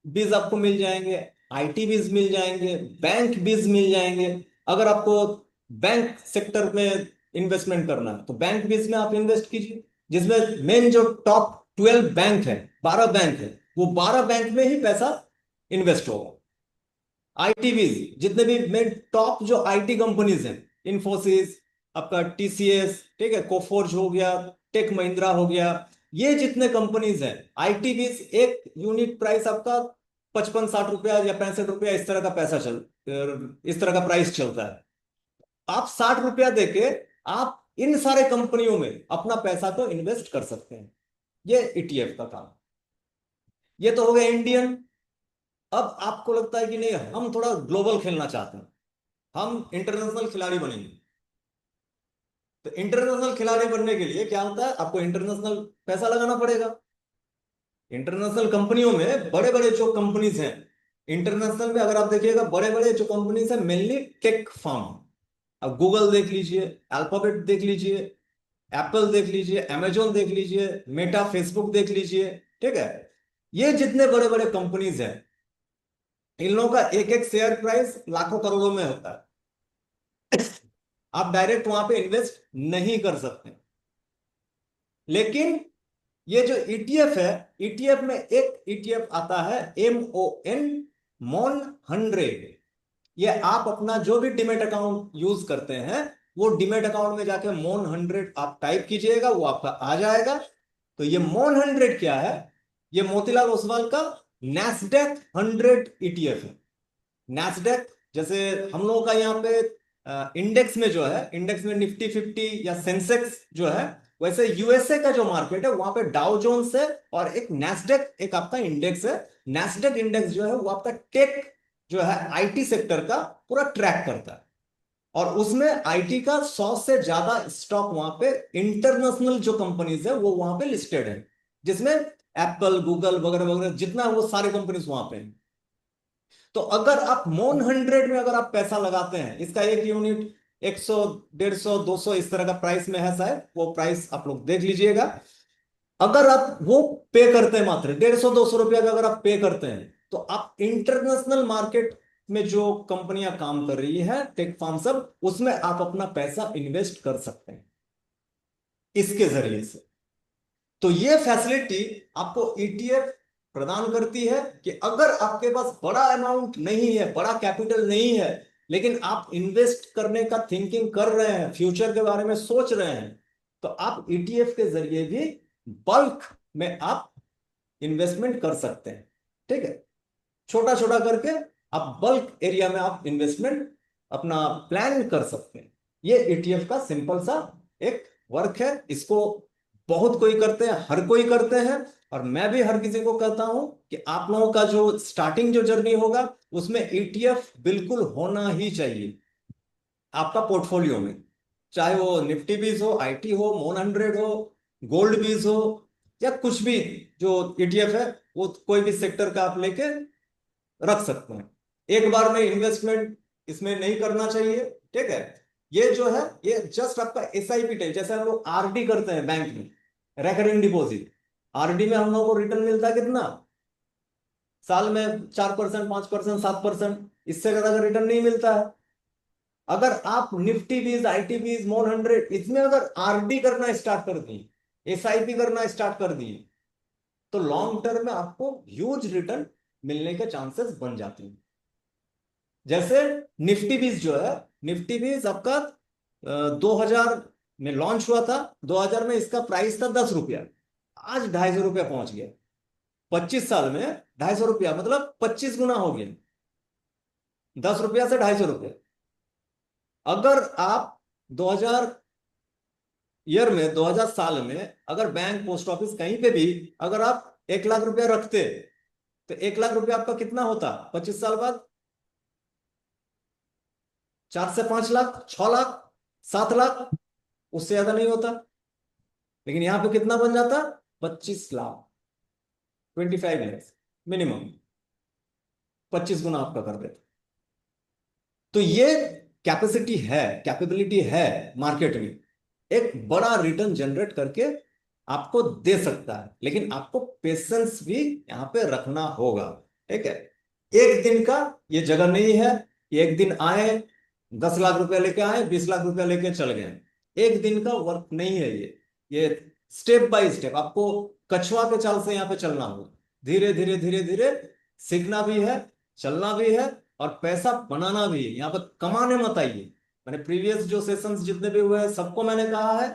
बीज आपको मिल जाएंगे, आईटी बीज मिल जाएंगे, बैंक बीज मिल जाएंगे। अगर आपको बैंक सेक्टर में इन्वेस्टमेंट करना है तो बैंक बीज में आप इन्वेस्ट कीजिए, जिसमें मेन जो टॉप 12 बैंक है, 12 बैंक है, वो 12 बैंक में ही पैसा इन्वेस्ट होगा। आईटी बीज जितने भी मेन टॉप जो आईटी कंपनीज हैं, इंफोसिस, आपका टीसीएस, ठीक है, कोफोर्ज हो गया, टेक महिंद्रा हो गया, ये जितने कंपनीज हैं, आईटी बीज एक यूनिट प्राइस आपका 55 60 रुपया या 65 रुपया, इस तरह का पैसा इस तरह का प्राइस चलता है। आप 60 रुपया देके आप इन सारे कंपनियों में अपना पैसा को इन्वेस्ट कर सकते हैं। ये ईटीएफ का काम। ये तो हो गया इंडियन। अब आपको लगता है कि नहीं, हम थोड़ा ग्लोबल खेलना चाहते हैं, हम इंटरनेशनल खिलाड़ी बनेंगे। तो इंटरनेशनल खिलाड़ी बनने के लिए क्या होता है? आपको इंटरनेशनल पैसा लगाना पड़ेगा। इंटरनेशनल कंपनियों में बड़े बड़े जो कंपनीज हैं, इंटरनेशनल में अगर आप देखिएगा बड़े बड़े जो कंपनीज हैं, मेनली टेक फर्म। अब गूगल देख लीजिए, अल्फाबेट देख लीजिए, एप्पल देख लीजिए, अमेजोन देख लीजिए, मेटा फेसबुक देख लीजिए। ठीक है, ये जितने बड़े बड़े कंपनीज हैं, इन लोगों का एक एक शेयर प्राइस लाखों करोड़ों में होता है। आप डायरेक्ट वहां पे इन्वेस्ट नहीं कर सकते। लेकिन ये जो ईटीएफ है, ईटीएफ में एक ईटीएफ आता है MON, मॉन 100। ये आप अपना जो भी डिमेट अकाउंट यूज करते हैं, वो डिमेट अकाउंट में जाके MON 100 आप टाइप कीजिएगा, वो आपका आ जाएगा। तो ये MON 100 क्या है? ये मोतीलाल ओसवाल का नैस्डैक 100 ईटीएफ है। नैस्डैक जैसे हम लोगों का यहाँ पे इंडेक्स में जो है, इंडेक्स में निफ्टी 50 या सेंसेक्स जो है, वैसे यूएसए का जो मार्केट है वहां पे डाउ जोन्स है और एक नैस्डैक, एक आपका इंडेक्स है। नैस्डैक इंडेक्स जो है वो आपका टेक जो है, आईटी सेक्टर का पूरा ट्रैक करता है। और उसमें आईटी का 100 से ज्यादा स्टॉक वहां पे, इंटरनेशनल जो कंपनीज है वो वहां पे लिस्टेड है, जिसमें एप्पल, गूगल वगैरह वगैरह जितना है, वो सारे कंपनीज वहां पे हैं। तो अगर आप MON 100 में अगर आप पैसा लगाते हैं, इसका एक यूनिट 100, 150, 200 इस तरह का प्राइस में है शायद, वो प्राइस आप लोग देख लीजिएगा। अगर आप वो पे करते हैं, मात्र 150-200 रुपया का अगर आप पे करते हैं, तो आप इंटरनेशनल मार्केट में जो कंपनियां काम कर रही है, टेक फर्म सब, उसमें आप अपना पैसा इन्वेस्ट कर सकते हैं इसके जरिए से। तो ये फैसिलिटी आपको ईटीएफ प्रदान करती है कि अगर आपके पास बड़ा अमाउंट नहीं है, बड़ा कैपिटल नहीं है, लेकिन आप इन्वेस्ट करने का थिंकिंग कर रहे हैं, फ्यूचर के बारे में सोच रहे हैं, तो आप ईटीएफ के जरिए भी बल्क में आप इन्वेस्टमेंट कर सकते हैं। ठीक है, छोटा छोटा करके आप बल्क एरिया में आप इन्वेस्टमेंट अपना प्लान कर सकते हैं। ये ईटीएफ का सिंपल सा एक वर्क है। इसको बहुत कोई करते हैं, हर कोई करते हैं, और मैं भी हर किसी को कहता हूं कि आप लोगों का जो स्टार्टिंग जो जर्नी होगा, उसमें ईटीएफ बिल्कुल होना ही चाहिए आपका पोर्टफोलियो में। चाहे वो निफ्टी बीज हो, आईटी हो, MON 100 हो, गोल्ड बीज हो, या कुछ भी जो ईटीएफ है, वो कोई भी सेक्टर का आप लेके रख सकते हैं। एक बार में इन्वेस्टमेंट इसमें नहीं करना चाहिए। ठीक है, ये जो है, ये जस्ट आपका एसआईपी टाइप, जैसे हम लोग आरडी करते हैं बैंक में, रेकरिंग डिपॉजिट। आरडी में हम लोग को रिटर्न मिलता है कितना? साल में 4%, 5%, 7%, इससे ज्यादा अगर रिटर्न नहीं मिलता है। अगर आप निफ्टी बीज, आईटी बीज, MON 100 इसमें अगर आरडी करना स्टार्ट कर दिए, एसआईपी करना स्टार्ट कर दिए, तो लॉन्ग टर्म में आपको ह्यूज रिटर्न मिलने के चांसेस बन जाते हैं। जैसे निफ्टी बीस जो है, निफ्टी बीस आपका 2000 में लॉन्च हुआ था। 2000 में इसका प्राइस था 10 रुपया, आज 250 रुपया पहुंच गया। 25 साल में 250 रुपया मतलब 25 गुना हो गया, 10 रुपया से 250 रुपया। अगर आप 2000 ईयर में, 2000 साल में, अगर बैंक, पोस्ट ऑफिस कहीं पे भी अगर आप 1 लाख रुपया रखते, तो 1 लाख रुपया आपका कितना होता 25 साल बाद? 4 से 5 लाख, 6 लाख, 7 लाख, उससे ज्यादा नहीं होता। लेकिन यहां पे कितना बन जाता? 25 लाख, 25 लैक्स मिनिमम, 25 गुना आपका कर देता। तो ये कैपेसिटी है, कैपेबिलिटी है मार्केट में, एक बड़ा रिटर्न जनरेट करके आपको दे सकता है। लेकिन आपको पेशेंस भी यहां पे रखना होगा। ठीक है, एक दिन का ये जगह नहीं है। एक दिन आए, 10 लाख रुपया लेके आए, 20 लाख रुपया लेके चल गए, एक दिन का वर्क नहीं है ये स्टेप बाय स्टेप आपको कछुआ के चाल से यहाँ पे चलना होगा। धीरे धीरे धीरे धीरे सीखना भी है, चलना भी है, और पैसा बनाना भी है। यहाँ पे कमाने मत आइए। मैंने प्रीवियस जो सेशंस जितने भी हुए हैं, सबको मैंने कहा है,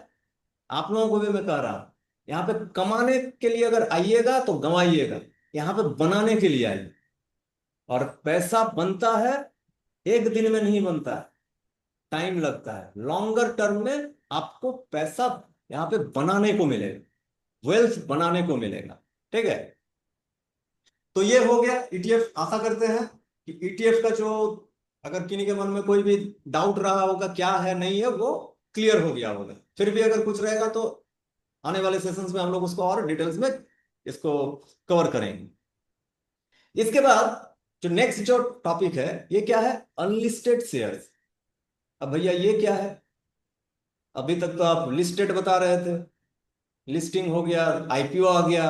आप लोगों को भी मैं कह रहा हूं, यहाँ पे कमाने के लिए अगर आइएगा तो गंवाइएगा, यहाँ पे बनाने के लिए आइए। और पैसा बनता है, एक दिन में नहीं बनता है, टाइम लगता है। लॉन्गर टर्म में आपको पैसा यहाँ पे बनाने को मिलेगा, वेल्थ बनाने को मिलेगा। ठीक है, तो ये हो गया ईटीएफ। आशा करते हैं कि ईटीएफ का जो, अगर किन्हीं के मन में कोई भी डाउट रहा होगा क्या है नहीं है, वो क्लियर हो गया होगा। फिर भी अगर कुछ रहेगा तो आने वाले सेशंस में हम लोग उसको और डिटेल्स में इसको कवर करेंगे। इसके बाद जो नेक्स्ट जो टॉपिक है, ये क्या है? Unlisted shares. अब भैया ये क्या है? अभी तक तो आप लिस्टेड बता रहे थे, लिस्टिंग हो गया, आईपीओ आ गया।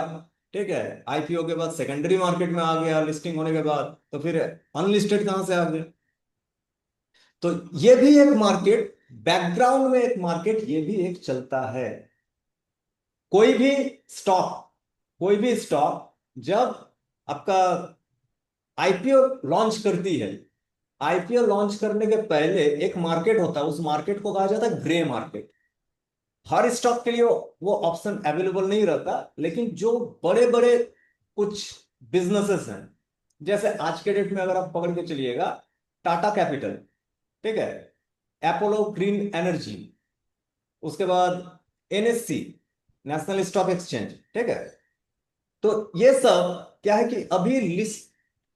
ठीक है, आईपीओ के बाद सेकेंडरी मार्केट में आ गया, लिस्टिंग होने के बाद, तो फिर अनलिस्टेड कहां से आ गया? तो ये भी एक मार्केट, बैकग्राउंड में एक मार्केट ये भी एक चलता है। कोई भी स्टॉक कोई भी स्टॉक जब आपका आईपीओ लॉन्च करती है, आईपीओ लॉन्च करने के पहले एक मार्केट होता है, उस मार्केट को कहा जाता है ग्रे मार्केट। हर स्टॉक के लिए वो ऑप्शन अवेलेबल नहीं रहता, लेकिन जो बड़े बड़े कुछ बिजनेसेस हैं, जैसे आज के डेट में अगर आप पकड़ के चलिएगा, टाटा कैपिटल, ठीक है, अपोलो ग्रीन एनर्जी, उसके बाद एनएससी, नेशनल स्टॉक एक्सचेंज, ठीक है। तो ये सब क्या है कि अभी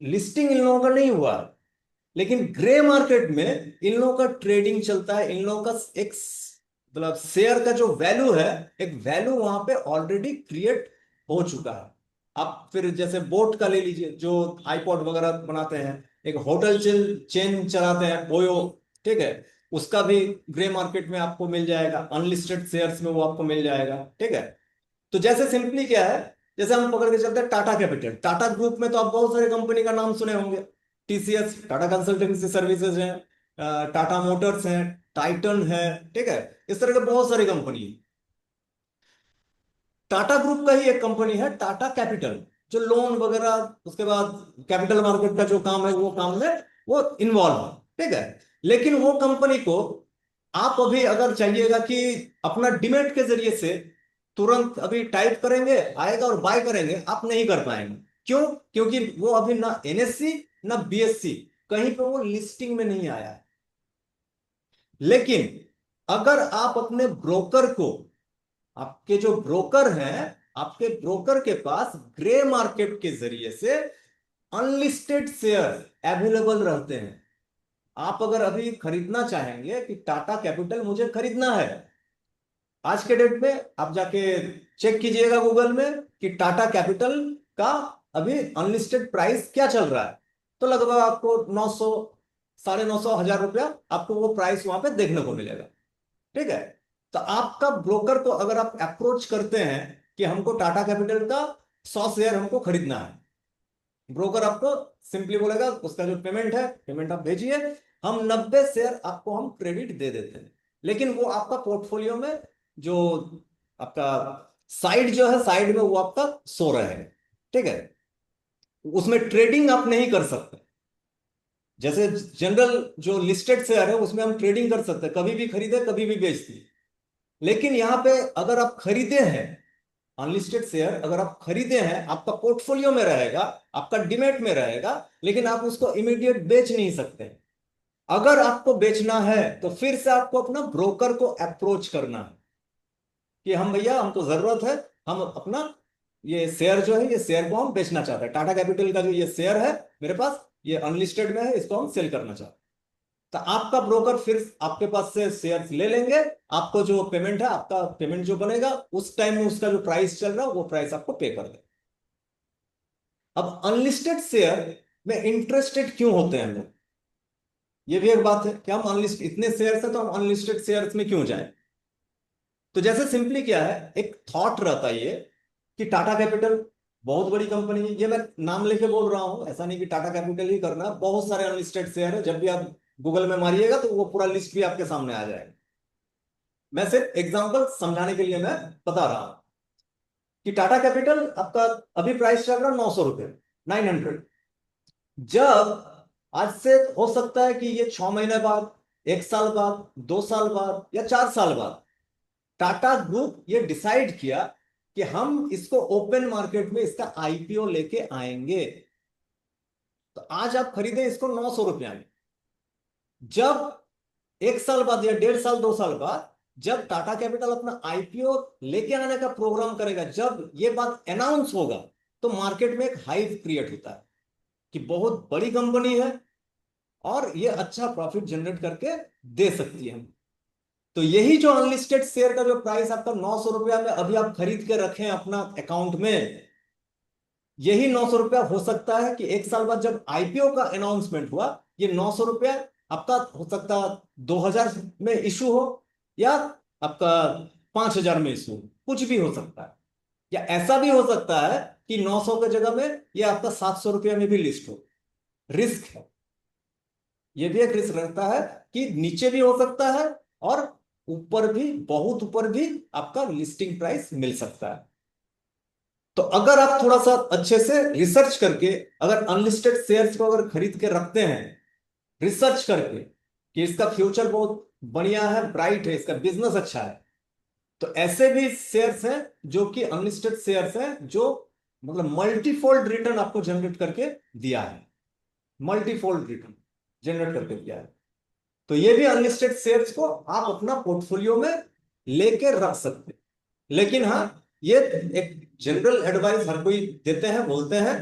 लिस्टिंग इन लोगों का नहीं हुआ, लेकिन ग्रे मार्केट में इन लोगों का ट्रेडिंग चलता है। इन लोगों का एक मतलब शेयर का जो वैल्यू है, एक वैल्यू वहां पे ऑलरेडी क्रिएट हो चुका है। आप फिर जैसे बोट का ले लीजिए, जो आईपॉड वगैरह बनाते हैं, एक होटल चेन चलाते हैं ओयो, ठीक है, उसका भी ग्रे मार्केट में आपको मिल जाएगा, अनलिस्टेड शेयर्स में वो आपको मिल जाएगा, ठीक है। तो जैसे सिंपली क्या है, जैसे हम पकड़ के चलते हैं टाटा कैपिटल, टाटा ग्रुप में तो आप बहुत सारे कंपनी का नाम सुने होंगे। टीसीएस, टाटा कंसल्टेंसी सर्विसेज है, टाटा मोटर्स है, टाइटन है, ठीक है, इस तरह के बहुत सारी कंपनी है। टाटा ग्रुप का ही एक कंपनी है टाटा कैपिटल, जो लोन वगैरह, उसके बाद कैपिटल मार्केट का जो काम है वो काम में वो इन्वॉल्व है, ठीक है। लेकिन वो कंपनी को आप अभी अगर चाहिएगा कि अपना डिमेट के जरिए से तुरंत अभी टाइप करेंगे आएगा और बाय करेंगे, आप नहीं कर पाएंगे। क्यों? क्योंकि वो अभी ना एनएससी ना बीएससी कहीं पे वो लिस्टिंग में नहीं आया है। लेकिन अगर आप अपने ब्रोकर को, आपके जो ब्रोकर हैं, आपके ब्रोकर के पास ग्रे मार्केट के जरिए से अनलिस्टेड शेयर अवेलेबल रहते हैं। आप अगर अभी खरीदना चाहेंगे कि टाटा कैपिटल मुझे खरीदना है, आज के डेट में आप जाके चेक कीजिएगा गूगल में कि टाटा कैपिटल का अभी अनलिस्टेड प्राइस क्या चल रहा है, तो लगभग आपको 900, 950, 1000 रुपया आपको वो प्राइस वहां पे देखने को मिलेगा, ठीक है। तो आपका ब्रोकर को अगर आप अप्रोच करते हैं कि हमको टाटा कैपिटल का 100 शेयर हमको खरीदना है, ब्रोकर आपको सिंपली बोलेगा उसका जो पेमेंट है, पेमेंट आप भेजिए, हम 90 शेयर आपको हम क्रेडिट दे देते हैं। लेकिन वो आपका पोर्टफोलियो में जो आपका साइड जो है, साइड में वो आपका सो रहेगा, ठीक है। उसमें ट्रेडिंग आप नहीं कर सकते। जैसे जनरल जो लिस्टेड शेयर है उसमें हम ट्रेडिंग कर सकते हैं, कभी भी खरीदे कभी भी बेच दिए। लेकिन यहां पे अगर आप खरीदे हैं अनलिस्टेड शेयर, अगर आप खरीदे हैं, आपका पोर्टफोलियो में रहेगा, आपका डिमेट में रहेगा, लेकिन आप उसको इमीडिएट बेच नहीं सकते। अगर आपको बेचना है तो फिर से आपको अपना ब्रोकर को अप्रोच करना है कि हम भैया हमको जरूरत है, हम अपना ये शेयर जो है, ये शेयर को हम बेचना चाहते हैं, टाटा कैपिटल का जो ये शेयर है मेरे पास, ये अनलिस्टेड में है, इसको हम सेल करना चाहते हैं। तो आपका ब्रोकर फिर आपके पास से शेयर ले लेंगे, आपको जो पेमेंट है, आपका पेमेंट जो बनेगा उस टाइम में उसका जो प्राइस चल रहा है वो प्राइस आपको पे कर दे। अब अनलिस्टेड शेयर में इंटरेस्टेड क्यों होते हैं हम लोग, ये भी एक बात है कि हम अनलिस्टेड इतने शेयर है तो हम अनलिस्टेड शेयर्स में क्यों जाएं। तो जैसे सिंपली क्या है, एक थॉट रहता है ये कि टाटा कैपिटल बहुत बड़ी कंपनी है, ये मैं नाम लेके बोल रहा हूं, ऐसा नहीं कि टाटा कैपिटल ही करना है, बहुत सारे अनलिस्टेड शेयर है, जब भी आप गूगल में मारिएगा तो वो पूरा लिस्ट भी आपके सामने आ जाएगा। मैं सिर्फ एग्जांपल समझाने के लिए मैं बता रहा हूं कि टाटा कैपिटल आपका अभी प्राइस चल रहा है 900 रुपये, 900। जब आज से हो सकता है कि ये 6 महीने बाद, 1 साल बाद, 2 साल बाद या 4 साल बाद टाटा ग्रुप ये डिसाइड किया कि हम इसको ओपन मार्केट में इसका आईपीओ लेके आएंगे, तो आज आप खरीदें इसको 900 रुपया में। जब 1 साल बाद या 1.5 साल, 2 साल बाद जब टाटा कैपिटल अपना आईपीओ लेके आने का प्रोग्राम करेगा, जब ये बात अनाउंस होगा, तो मार्केट में एक हाइप क्रिएट होता है कि बहुत बड़ी कंपनी है और ये अच्छा प्रॉफिट जनरेट करके दे सकती है। तो यही जो अनलिस्टेड शेयर का जो प्राइस आपका 900 रुपया में अभी आप खरीद के रखें अपना अकाउंट में, यही 900 रुपया हो सकता है कि 1 साल बाद जब आईपीओ का अनाउंसमेंट हुआ, ये 900 रुपया आपका हो सकता 2000 में इशू हो, या आपका 5000 में इशू हो, कुछ भी हो सकता है। या ऐसा भी हो सकता है कि 900 की जगह में ये आपका 700 रुपया में भी लिस्ट हो। रिस्क है, ये भी एक रिस्क रहता है कि नीचे भी हो सकता है और ऊपर भी, बहुत ऊपर भी आपका लिस्टिंग प्राइस मिल सकता है। तो अगर आप थोड़ा सा अच्छे से रिसर्च करके अगर अनलिस्टेड शेयर्स को अगर खरीद के रखते हैं, रिसर्च करके कि इसका फ्यूचर बहुत बढ़िया है, ब्राइट है, इसका बिजनेस अच्छा है, तो ऐसे भी शेयर्स हैं जो कि अनलिस्टेड शेयर्स हैं, जो मतलब मल्टीफोल्ड रिटर्न आपको जनरेट करके दिया है, मल्टीफोल्ड रिटर्न जनरेट करके दिया है। तो ये भी अनलिस्टेड शेयर्स को आप अपना पोर्टफोलियो में लेके रख सकते हैं। लेकिन हाँ, ये एक जनरल एडवाइस हर कोई देते हैं, बोलते हैं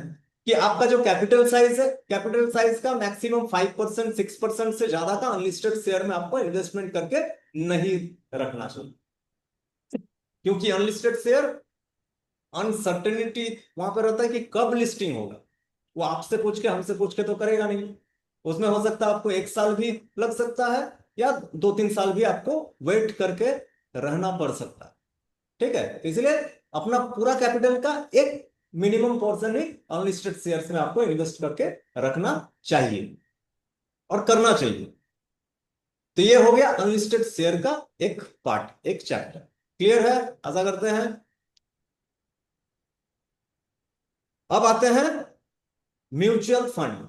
कि आपका जो कैपिटल साइज है, कैपिटल साइज का मैक्सिमम 5% 6% से ज्यादा का अनलिस्टेड शेयर में आपको इन्वेस्टमेंट करके नहीं रखना चाहिए, क्योंकि अनलिस्टेड शेयर अनसर्टेनिटी वहां पर रहता है कि कब लिस्टिंग होगा। वो आपसे पूछ के, हमसे पूछ के तो करेगा नहीं। उसमें हो सकता है आपको 1 साल भी लग सकता है, या 2-3 साल भी आपको वेट करके रहना पड़ सकता है। ठीक है, तो इसलिए अपना पूरा कैपिटल का एक मिनिमम पोर्शन ही अनलिस्टेड शेयर्स में आपको इन्वेस्ट करके रखना चाहिए और करना चाहिए। तो ये हो गया अनलिस्टेड शेयर का एक पार्ट, एक चैप्टर। क्लियर है, आशा करते हैं। अब आते हैं म्यूचुअल फंड,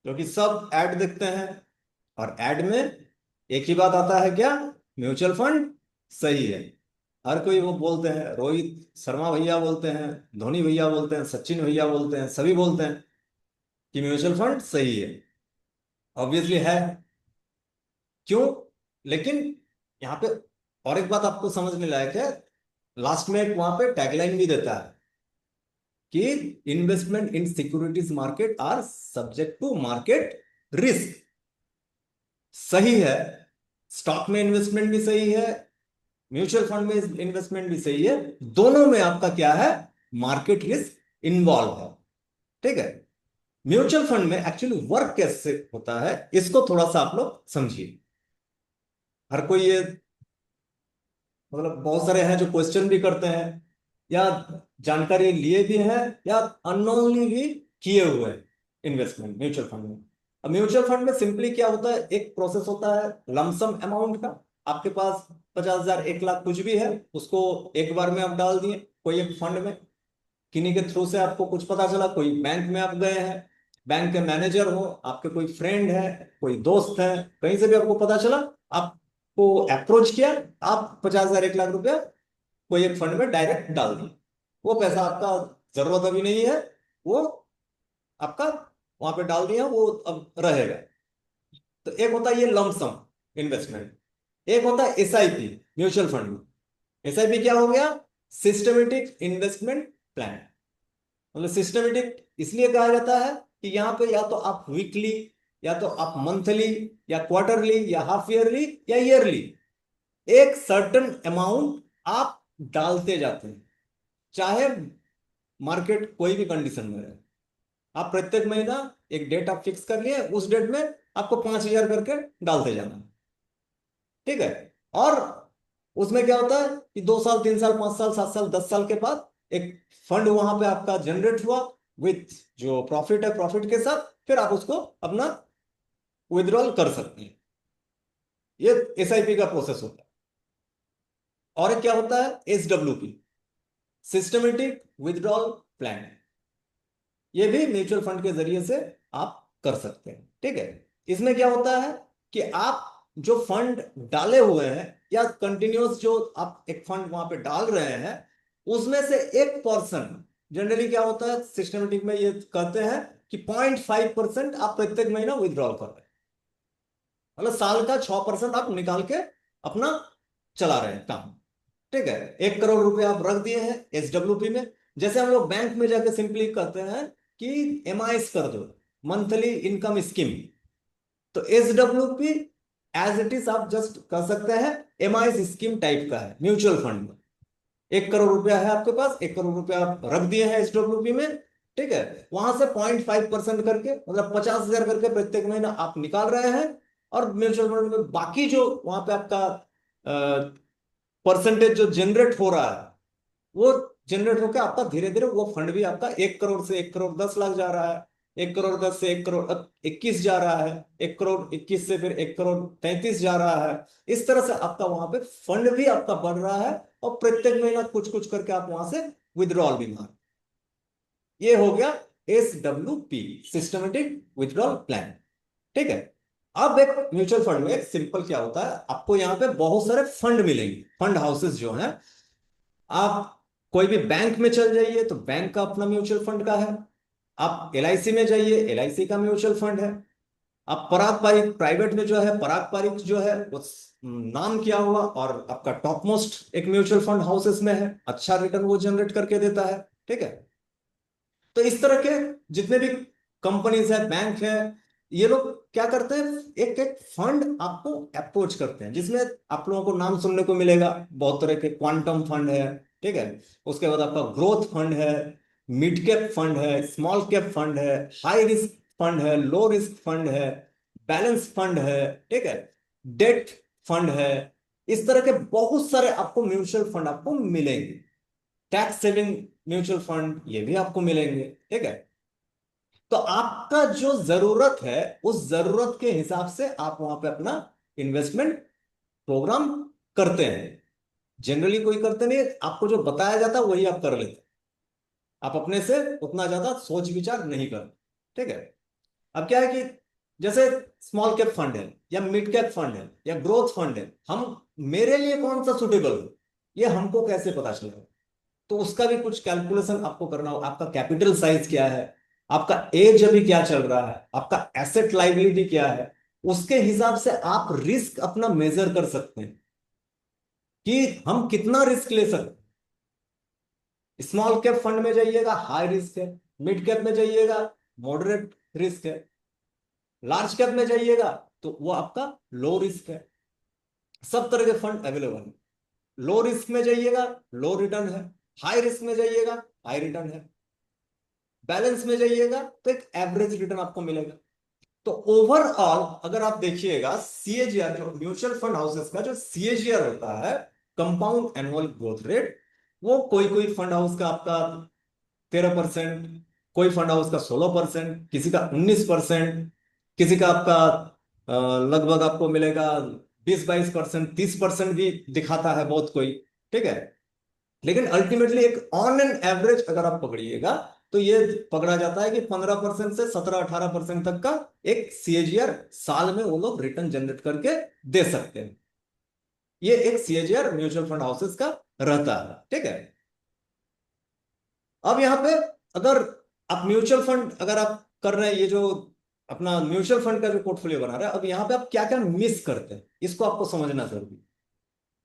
क्योंकि सब ऐड देखते हैं और ऐड में एक ही बात आता है, क्या? म्यूचुअल फंड सही है। हर कोई वो बोलते हैं, रोहित शर्मा भैया बोलते हैं, धोनी भैया बोलते हैं, सचिन भैया बोलते हैं, सभी बोलते हैं कि म्यूचुअल फंड सही है। ऑब्वियसली है, क्यों? लेकिन यहाँ पे और एक बात आपको समझने लायक है, लास्ट में एक वहां पे टैगलाइन भी देता है कि investment in securities market are subject to market risk. सही है, स्टॉक में इन्वेस्टमेंट भी सही है, म्यूचुअल फंड में इन्वेस्टमेंट भी सही है, दोनों में आपका क्या है? मार्केट रिस्क इन्वॉल्व है। ठीक है, म्यूचुअल फंड में एक्चुअली वर्क कैसे होता है, इसको थोड़ा सा आप लोग समझिए। हर कोई ये मतलब बहुत सारे हैं जो क्वेश्चन भी करते हैं, या जानकारी लिए भी हैं, या अननोनली भी किए हुए हैं इन्वेस्टमेंट म्यूचुअल फंड में। अब म्यूचुअल फंड में सिंपली क्या होता है, एक प्रोसेस होता है लमसम अमाउंट का। आपके पास 50,000 1 लाख कुछ भी है, उसको एक बार में आप डाल दिए कोई एक फंड में। किन्हीं के थ्रू से आपको कुछ पता चला, कोई बैंक में आप गए हैं, बैंक के मैनेजर हो, आपके कोई फ्रेंड है, कोई दोस्त है, कहीं से भी आपको पता चला, आपको अप्रोच किया, आप 50,000 1 लाख रुपया कोई एक फंड में डायरेक्ट डाल दिए। वो पैसा आपका जरूरत अभी नहीं है, वो आपका वहां पे डाल दिया, वो अब रहेगा। तो एक होता है ये लमसम इन्वेस्टमेंट, एक होता है एसआईपी म्यूचुअल फंड में। एसआईपी क्या हो गया? Systematic investment plan. मतलब सिस्टमेटिक इसलिए कहा जाता है कि यहाँ पे या तो आप वीकली, या तो आप मंथली, या क्वार्टरली, या हाफ ईयरली, या ईयरली एक सर्टन अमाउंट आप डालते जाते हैं, चाहे मार्केट कोई भी कंडीशन में रहे। आप प्रत्येक महीना एक डेट आप फिक्स कर लिए, उस डेट में आपको 5,000 करके डालते जाना है। ठीक है, और उसमें क्या होता है कि 2 साल 3 साल 5 साल 7 साल 10 साल के बाद एक फंड वहां पे आपका जनरेट हुआ, विथ जो प्रॉफिट है, प्रॉफिट के साथ फिर आप उसको अपना विड्रॉल कर सकते हैं। ये एसआईपी का प्रोसेस होता है। और एक क्या होता है? SWP, systematic withdrawal plan. ये भी म्यूचुअल फंड के जरिए से आप कर सकते हैं। ठीक है, इसमें क्या होता है कि आप जो फंड डाले हुए हैं, या कंटिन्यूस जो आप एक फंड वहां पे डाल रहे हैं, उसमें से एक पर्सन, जनरली क्या होता है सिस्टमेटिक में ये कहते हैं कि 0.5% आप प्रत्येक महीना विड्रॉल कर रहे हैं। मतलब साल का 6% आप निकाल के अपना चला रहे हैं काम। ठीक है, 1 करोड़ रुपए आप रख दिए हैं एसडब्ल्यूपी में। जैसे हम लोग बैंक में जाके सिंपली कहते हैं कि एमआईएस कर दो, मंथली इनकम स्कीम, तो एसडब्ल्यूपी एज इट इज आप जस्ट कर सकते हैं, एमआईएस स्कीम टाइप का है म्यूचुअल फंड में। 1 करोड़ रुपया है आपके पास, 1 करोड़ रुपया आप रख दिए हैं एसडब्ल्यूपी में। ठीक है, वहां से 0.5% करके मतलब 50,000 करके प्रत्येक महीना आप निकाल रहे हैं, और म्यूचुअल फंड में बाकी जो वहां पे आपका परसेंटेज जो जनरेट हो रहा है, वो जनरेट होकर आपका धीरे धीरे वो फंड भी आपका 1 करोड़ से 1 करोड़ 10 लाख जा रहा है, 1 करोड़ 10 से 1 करोड़ 21 जा रहा है, 1 करोड़ 21 से फिर 1 करोड़ 33 जा रहा है। इस तरह से आपका वहां पे फंड भी आपका बढ़ रहा है, और प्रत्येक महीना कुछ कुछ करके आप वहां से विड्रॉल भी मार। ये हो गया SWP, सिस्टमेटिक विड्रॉल प्लान। ठीक है। अब एक म्यूचुअल फंड में सिंपल क्या होता है, आपको यहाँ पे बहुत सारे फंड मिलेंगे, फंड हाउसेस जो हैं। आप कोई भी बैंक में चल जाइए तो बैंक का अपना म्यूचुअल फंड का है। आप LIC में जाइए, LIC का म्यूचुअल फंड है। आप पराग पारिक प्राइवेट में जो है, पराग पारिक जो है वो नाम किया हुआ और आपका टॉप मोस्ट एक म्यूचुअल फंड हाउसेस में है, अच्छा रिटर्न वो जनरेट करके देता है। ठीक है। तो इस तरह के जितने भी कंपनीज है, बैंक है, ये लोग क्या करते हैं, एक एक फंड आपको अप्रोच करते हैं, जिसमें आप लोगों को नाम सुनने को मिलेगा बहुत तरह के। क्वांटम फंड है, ठीक है। उसके बाद आपका ग्रोथ फंड है, मिड कैप फंड है, स्मॉल कैप फंड है, हाई रिस्क फंड है, लो रिस्क फंड है, बैलेंस फंड है, ठीक है, डेट फंड है। इस तरह के बहुत सारे आपको म्यूचुअल फंड आपको मिलेंगे। टैक्स सेविंग म्यूचुअल फंड ये भी आपको मिलेंगे। ठीक है। तो आपका जो जरूरत है, उस जरूरत के हिसाब से आप वहां पे अपना इन्वेस्टमेंट प्रोग्राम करते हैं। जनरली कोई करते नहीं, आपको जो बताया जाता है वही आप कर लेते हैं। आप अपने से उतना ज्यादा सोच विचार नहीं करते। ठीक है। अब क्या है कि जैसे स्मॉल कैप फंड है, या मिड कैप फंड है, या ग्रोथ फंड है, हम मेरे लिए कौन सा सुटेबल है, ये हमको कैसे पता चलेगा? तो उसका भी कुछ कैलकुलेशन आपको करना होगा। आपका कैपिटल साइज क्या है, आपका एज अभी क्या चल रहा है, आपका एसेट लाइबिलिटी क्या है, उसके हिसाब से आप रिस्क अपना मेजर कर सकते हैं कि हम कितना रिस्क ले सकते हैं। स्मॉल कैप फंड में जाइएगा, हाई रिस्क है। मिड कैप में जाइएगा, मॉडरेट रिस्क है। लार्ज कैप में जाइएगा तो वो आपका लो रिस्क है। सब तरह के फंड अवेलेबल है। लो रिस्क में जाइएगा, लो रिटर्न है। हाई रिस्क में जाइएगा, हाई रिटर्न है। बैलेंस में जाइएगा तो एक एवरेज रिटर्न आपको मिलेगा। तो ओवरऑल अगर आप देखिएगा, CAGR जो म्यूचुअल फंड हाउसेस का जो CAGR होता है, कंपाउंड एनुअल ग्रोथ रेट, वो कोई कोई फंड हाउस का आपका 13%, कोई फंड हाउस का 16%, किसी का 19%, किसी का आपका लगभग आपको मिलेगा 20-22%, 30% भी दिखाता है बहुत कोई। ठीक है। लेकिन अल्टीमेटली एक ऑन एन एवरेज अगर आप पकड़िएगा तो ये पकड़ा जाता है कि 15% से 17-18% तक का एक CAGR साल में वो लोग रिटर्न जनरेट करके दे सकते हैं। ये एक CAGR म्यूचुअल फंड हाउसेस का रहता है। ठीक है। अब यहां पे अगर आप म्यूचुअल फंड अगर आप कर रहे हैं, ये जो अपना म्यूचुअल फंड का जो पोर्टफोलियो बना रहे हैं, अब यहां पे आप क्या क्या मिस करते हैं, इसको आपको समझना जरूरी है।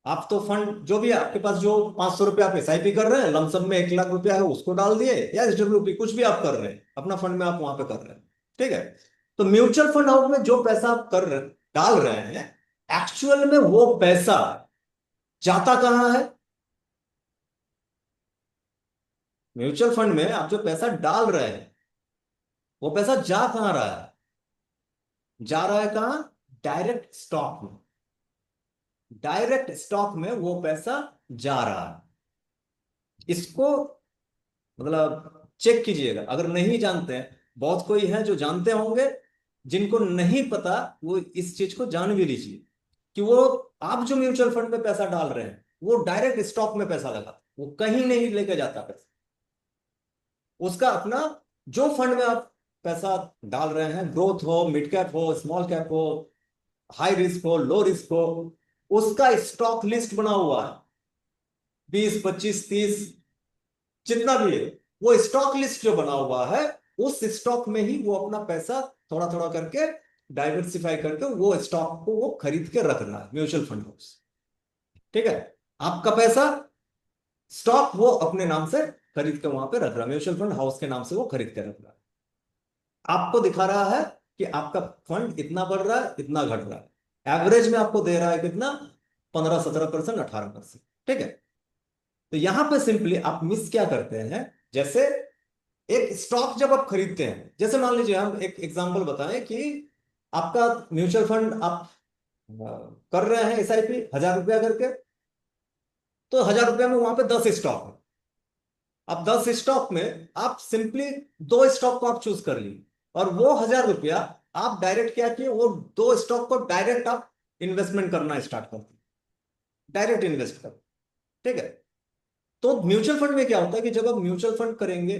आप तो फंड जो भी है आपके पास, जो 500 रुपया आप SIP कर रहे हैं, लमसम में 1 लाख रुपया है उसको डाल दिए, या SWP कुछ भी आप कर रहे हैं अपना फंड में, आप वहां पे कर रहे हैं। ठीक है। तो म्यूचुअल फंड हाउस में जो पैसा आप कर रहे डाल रहे हैं, एक्चुअल में वो पैसा जाता कहां है? म्यूचुअल फंड में आप जो पैसा डाल रहे हैं, वो पैसा जा कहां रहा है? जा रहा है कहां? डायरेक्ट स्टॉक में। डायरेक्ट स्टॉक में वो पैसा जा रहा है। इसको मतलब चेक कीजिएगा अगर नहीं जानते हैं। बहुत कोई है जो जानते होंगे, जिनको नहीं पता वो इस चीज को जान भी लीजिए कि वो आप जो म्यूचुअल फंड में पैसा डाल रहे हैं, वो डायरेक्ट स्टॉक में पैसा लगा, वो कहीं नहीं लेके जाता पैसा। उसका अपना जो फंड में आप पैसा डाल रहे हैं, ग्रोथ हो, मिड कैप हो, स्मॉल कैप हो, हाई रिस्क हो, लो रिस्क हो, उसका स्टॉक लिस्ट बना हुआ है। 20 25 30 जितना भी है, वो स्टॉक लिस्ट जो बना हुआ है, उस स्टॉक में ही वो अपना पैसा थोड़ा थोड़ा करके डाइवर्सिफाई करके वो स्टॉक को वो खरीद के रख रहा है म्यूचुअल फंड हाउस। ठीक है। आपका पैसा स्टॉक वो अपने नाम से खरीद के वहां पे रख रहा है, म्यूचुअल फंड हाउस के नाम से वो खरीद के रख रहा है। आपको दिखा रहा है कि आपका फंड इतना बढ़ रहा है, इतना घट रहा है। एवरेज में आपको दे रहा है कितना? 15-17%, 18%। ठीक है। तो यहां पे सिंपली आप मिस क्या करते हैं, जैसे एक स्टॉक जब आप खरीदते हैं, जैसे मान लीजिए हम एक एग्जांपल बताएं कि आपका म्यूचुअल फंड आप कर रहे हैं SIP 1000 रुपया करके, तो 1000 रुपया में वहां पे 10 स्टॉक है। अब 10 स्टॉक में आप सिंपली 2 स्टॉक को आप चूज कर लीजिए। और वो 1,000 रुपया आप डायरेक्ट क्या किए, वो 2 स्टॉक को डायरेक्ट आप इन्वेस्टमेंट करना स्टार्ट कर दिए, डायरेक्ट इन्वेस्ट कर। ठीक है। तो म्यूचुअल फंड में क्या होता है कि जब आप म्यूचुअल फंड करेंगे,